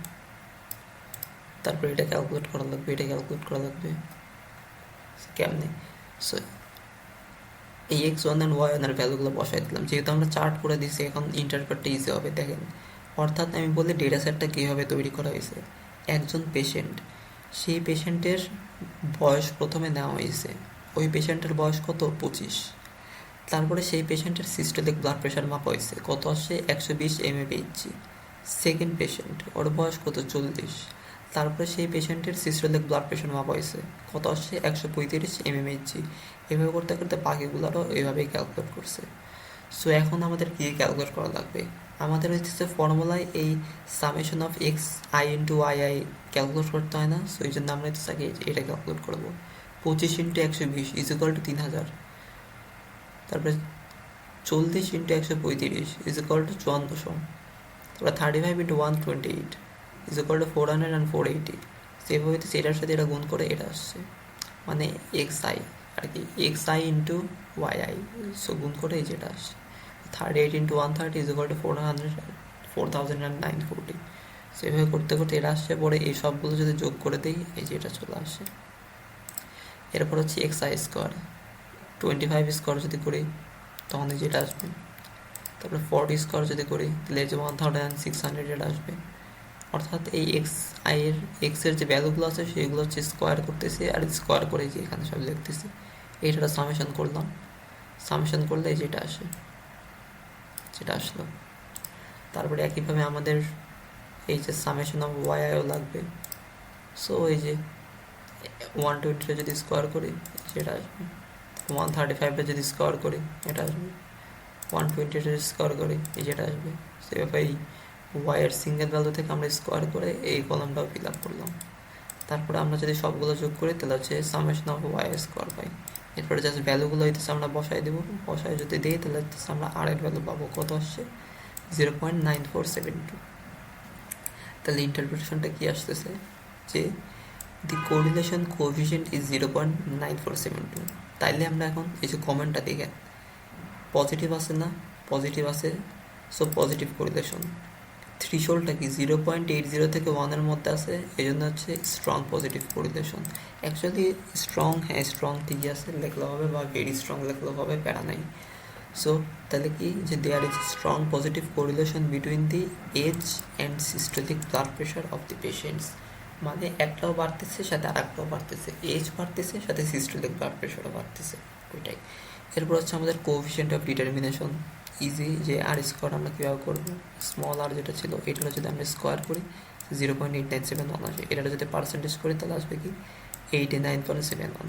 তারপরে এটা ক্যালকুলেট করা লাগবে, এটা ক্যালকুলেট করা লাগবে কেমনে। সো এই এক্স ওয়ান অ্যান্ড ওয়াই ওয়ানের ভ্যালুগুলো বসাই দিলাম, যেহেতু আমরা চার্ট করে দিচ্ছি এখন ইন্টারপ্রেটটা ইজি হবে। দেখেন অর্থাৎ আমি বলি ডেটা সেটটা কীভাবে তৈরি করা হয়েছে, একজন পেশেন্ট, সেই পেশেন্টের বয়স প্রথমে নেওয়া হয়েছে, ওই পেশেন্টের বয়স কত 25। তারপরে সেই পেশেন্টের সিস্টোলিক ব্লাড প্রেশার মাপা হয়েছে, কত আসছে 120 mmHg। সেকেন্ড পেশেন্ট, ওর বয়স কত 40। তারপরে সেই পেশেন্টের সিস্টোলিক ব্লাড প্রেশার মাপা হয়েছে, কত আসছে 135 mmHg। এভাবে করতে করতে বাকিগুলোরও এইভাবেই ক্যালকুলেট করছে। সো এখন আমাদের কী ক্যালকুলেট করা লাগবে, আমাদের হচ্ছে ফর্মুলায় এই summation of X I into Y I calculate করতে হয় না। সো এই জন্য আমরা হচ্ছে এটা ক্যালকুলেট করবো, 25 × 120 ইজ ইকুয়াল টু 3000। তারপরে 40 × 135 ইজ ইকুয়াল টু 5400। তারপরে 35 × 128 ইজ ইকুয়াল টু 400 and 480। সেভাবে হইতেছে এটার সাথে এটা গুণ করে এটা আসছে, মানে এক্স আই আর কি, X I into Y I. So গুণ করে এই যেটা আসছে 38 × 130 ইজ ইকুয়াল টু 400940। সেভাবে করতে করতে এটা আসছে, পরে এই সবগুলো যদি যোগ করে দিই এই যে এটা চলে আসে। এরপর হচ্ছে এক্স আই স্কোয়ার, 25 স্কোয়ার যদি করি তখন এই যেটা আসবে। তারপরে 40 স্কোয়ার যদি করি তাহলে এই যে 1600 এটা আসবে। অর্থাৎ এই এক্সের যে ভ্যালুগুলো আছে সেগুলো হচ্ছে স্কোয়ার করতেছি, আর স্কোয়ার করে যে এখানে সব লিখতেছি। এইটা সামেশন করলাম, সামেশন করলে এই যেটা আসে, যেটা আসলো। তারপরে একইভাবে আমাদের এই যে সামেশন অফ ওয়াইও লাগবে। সো এই যে 120টা যদি স্কোয়ার করি সেটা আসবে, 135টা যদি স্কোয়ার করি এটা আসবে, 120টা যদি স্কোয়ার করি এই যেটা আসবে। সেভাবে এই ওয়াইয়ের সিঙ্গেল ভ্যালু থেকে আমরা স্কোয়ার করে এই কলামটাও ফিল আপ করলাম। তারপরে আমরা যদি সবগুলো যোগ করি তাহলে হচ্ছে সামেশন অফ ওয়াই স্কোয়ার পাই। এরপরে জাস্ট ভ্যালুগুলো হইতেছে আমরা বসাই দেবো, বসায় যদি দিই তাহলে হচ্ছে আমরা আর এর ভ্যালু পাবো, কত আসছে 0.9472। তাহলে ইন্টারপ্রিটেশনটা কি আসতেছে যে দি কোরিলেশন কোএফিসিয়েন্ট ইজ 0.9472। তাইলে আমরা এখন এই যে কমেন্টটা দেখেন পজিটিভ আছে না, পজিটিভ আছে, সো পজিটিভ কোরিলেশন। থ্রিশোল্ডটা কি 0.80 থেকে 1-এর মধ্যে আছে, এই জন্য হচ্ছে strong positive correlation. Actually strong, হ্যাঁ স্ট্রং ঠিকই আছে লেখলেও হবে, বা ভেরি স্ট্রং লেখলেও হবে, প্যারা নাই। সো তাহলে কি যে there is strong positive correlation between the age and systolic blood pressure of the patients. মানে একটাও বাড়তেছে সাথে আর একটাও বাড়তেছে, এজ বাড়তেছে সাথে সিস্টোলিক ব্লাড প্রেশারও বাড়তেছে, ওইটাই। এরপর হচ্ছে আমাদের কোএফিসিয়েন্ট অফ ডিটারমিনেশন। ইজি, যে আর স্কোয়ার আমরা কীভাবে করবো, স্মল আর যেটা ছিল এটার যদি আমরা স্কোয়ার করি 0.8971 আসে, এটার যদি পার্সেন্টেজ করি তাহলে আসবে কি 89.71।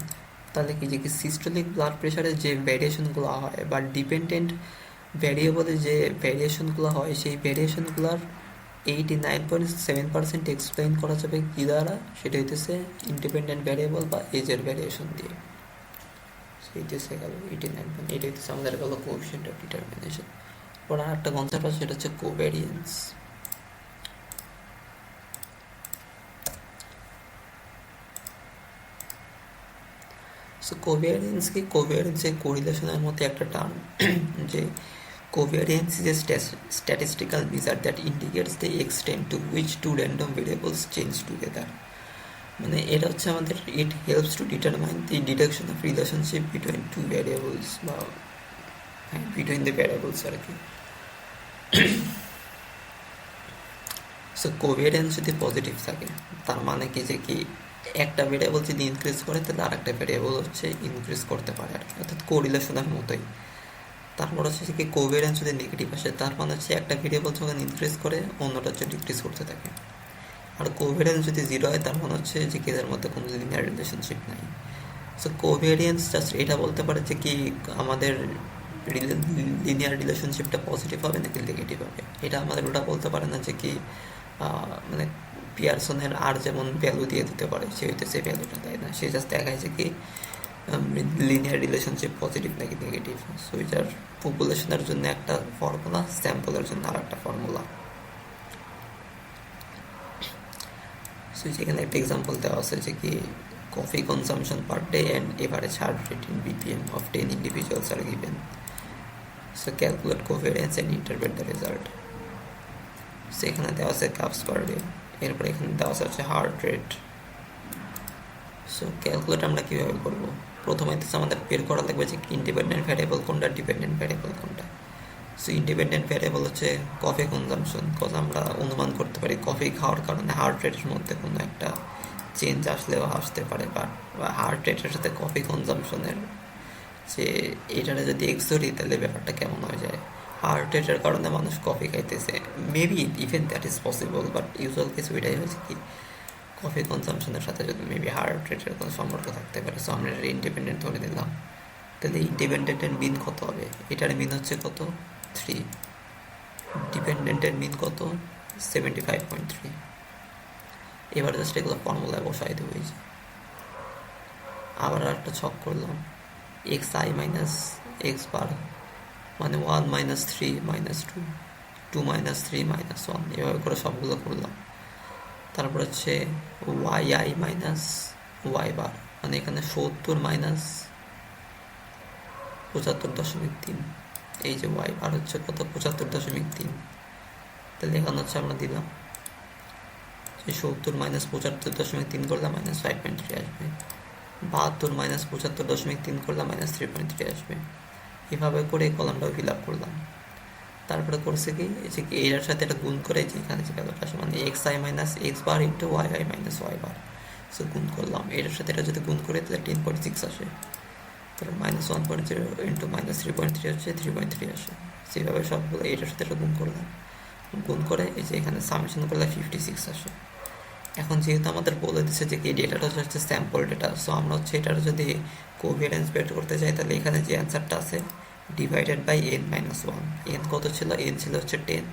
তাহলে কি যে কি সিস্টোলিক ব্লাড প্রেশারের যে ভ্যারিয়েশনগুলো হয় বা ডিপেন্ডেন্ট ভ্যারিয়েবলের যে ভ্যারিয়েশনগুলো হয় সেই ভ্যারিয়েশনগুলোর 89.7% এক্সপ্লেইন করা যাবে কি দ্বারা, সেটা হইতেছে ইন্ডিপেন্ডেন্ট ভ্যারিয়েবল বা এজের ভ্যারিয়েশন দিয়ে। সেইতেছে গেল 89, এটা হচ্ছে আমাদের গেল কোএফিসিয়েন্ট অফ ডিটারমিনেশন। পর আর একটা কনসেপ্ট আছে সেটা হচ্ছে কোভ্যারিয়েন্স। সো কোভ্যারিয়েন্স কি, কোভ্যারিয়েন্স এর কোরিলেশনের মধ্যে একটা টার্ম যে covariance is a statistical measure that indicates the extent to which two random variables change together. মানে এটা হচ্ছে আমাদের it helps to determine the deduction of relationship between two variables, বা বিটুইন দ্য ভ্যারিয়েবলস আর কি। So কোভ্যারিয়েন্স যদি positive থাকে তার মানে কি যে কি একটা ভ্যারিয়েবল যদি ইনক্রিজ করে তাহলে আর একটা ভ্যারিয়েবল হচ্ছে ইনক্রিজ করতে পারে আর কি, অর্থাৎ কোরিলেশনের মতোই। তারপর হচ্ছে কি কোভ্যারিয়েন্স যদি নেগেটিভ আসে তার মানে হচ্ছে একটা ভ্যারিয়েবল যখন ইনক্রিজ করে অন্যটা হচ্ছে ডিক্রিজ করতে থাকে। আর কোভ্যারিয়েন্স যদি জিরো হয় তার মানে হচ্ছে যে কি এদের মধ্যে কোনো লিনিয়ার রিলেশনশিপ নাই। সো কোভ্যারিয়েন্স জাস্ট এটা বলতে পারে যে কি আমাদের লিনিয়ার রিলেশনশিপটা পজিটিভ হবে নাকি নেগেটিভ হবে, এটা আমাদের ওটা বলতে পারে না যে কি মানে পিয়ারসনের আর যেমন ভ্যালু দিয়ে দিতে পারে সে হইতে সে ভ্যালুটা দেয় না, সে জাস্ট দেখায় যে কি লিনিয়ার রিলেশনশিপ পজিটিভ নাকি নেগেটিভ। সো এটার পপুলেশনের জন্য একটা ফর্মুলা, স্যাম্পলের জন্য আর একটা ফর্মুলা। সো যেখানে একটা এক্সাম্পল দেওয়া আছে যে কি coffee consumption per day and average heart rate in BPM of 10 individuals are given. So calculate covariance and interpret the result. So এখানে দেওয়া আছে কাপস পার ডে, এরপর এখানে দেওয়া আছে হার্ট রেট। সো ক্যালকুলেট আমরা কীভাবে করবো, প্রথমে আমাদের বের করা লাগবে যে ইন্ডিপেন্ডেন্ট ভ্যারিয়েবল কোনটা, ডিপেন্ডেন্ট ভ্যারিয়েবল কোনটা। সো ইন্ডিপেন্ডেন্ট ভ্যারিয়েবল হচ্ছে কফি কনজামশন, কজ আমরা অনুমান করতে পারি কফি খাওয়ার কারণে হার্ট রেটের মধ্যে কোনো একটা চেঞ্জ আসলেও আসতে পারে, বা হার্ট রেটের সাথে কফি কনজামশনের যে এটারে যদি এক্স ধরি তাহলে ব্যাপারটা কেমন হয়ে যায়। হার্ট রেটের কারণে মানুষ কফি খাইতেছে, maybe even that is possible, but usual কিছু এটাই হয়েছে কি কফি কনজামশনের সাথে যদি মেবি হার্ট রেটের কোনো সম্পর্ক থাকতে পারে। সো আমরা এটা ইন্ডিপেন্ডেন্ট ধরে নিলাম। তাহলে ইন্ডিপেন্ডেন্টের মিন কত হবে, এটার মিন হচ্ছে কত 3, ডিপেন্ডেন্টের মিন কত 75.3। এবার জাস্ট এগুলো ফর্মুলায় বসাই দেবো। এই যে আবার একটা ছক করলাম, এক্স আই মাইনাস এক্স বার মানে 1 মাইনাস 3 মাইনাস 2, 2 মাইনাস 3 মাইনাস 1, এভাবে করে সবগুলো করলাম। তারপর হচ্ছে ওয়াই আই মাইনাস ওয়াই বার মানে এখানে 70 মাইনাস 75.3, এই যে ওয়াই বার হচ্ছে কত 75.3। তাহলে এখানে হচ্ছে আমরা দিলাম যে 70 - 75.3 করলে -5.3 আসবে, 72 - 75.3 করলে -3.3 আসবে। এভাবে করে এই কলামটাও ফিল আপ করলাম। তারপরে করছে কি, এই যে এটার সাথে এটা গুণ করে যে এখানে যে ভ্যালুটা আসে মানে xi minus X bar into yi minus Y bar, so গুণ করলাম। এটার সাথে এটা যদি গুণ করে তাহলে 10.6 আসে, তাহলে -1.0 ইন্টু -3.3 হচ্ছে 3.3 আসে। সেভাবে সবগুলো এটার সাথে এটা গুণ করলাম, গুণ করে এই যে এখানে সামেশন করলে 56 আসে। এখন যেহেতু আমাদের বলে দিচ্ছে যে কি ডেটাটা হচ্ছে স্যাম্পল ডেটা, সো আমরা হচ্ছে এটার যদি কোভিয়ারেন্স বের করতে চাই তাহলে এখানে যে অ্যান্সারটা আছে ডিভাইডেড বাই n-1। n কত ছিল? n ছিল হচ্ছে 10,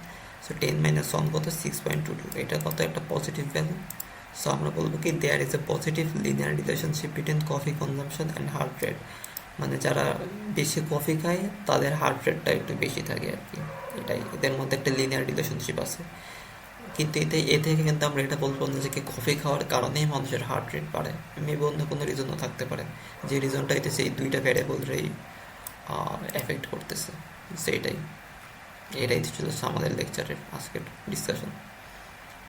সো 10 - 1 কত? 6.22। এটা কত? একটা পজিটিভ ভ্যালু। সো আমরা বলবো কি there is a positive linear relationship between coffee consumption and heart rate, মানে যারা বেশি কফি খায় তাদের হার্ট রেটটা একটু বেশি থাকে আর কি, এটাই এদের মধ্যে একটা লিনিয়ার রিলেশনশিপ আছে। কিন্তু এ থেকে কিন্তু আমরা এটা বলবো না যে কি কফি খাওয়ার কারণেই মানুষের হার্ট রেট বাড়ে, মেবি অন্য কোনো রিজনও থাকতে পারে, যে রিজনটা হইতেছে এই দুইটা ভ্যারিয়েবলরেই এফেক্ট করতেছে। সেটাই, এটাই ছিল আমাদের লেকচারের আজকের ডিসকাশন।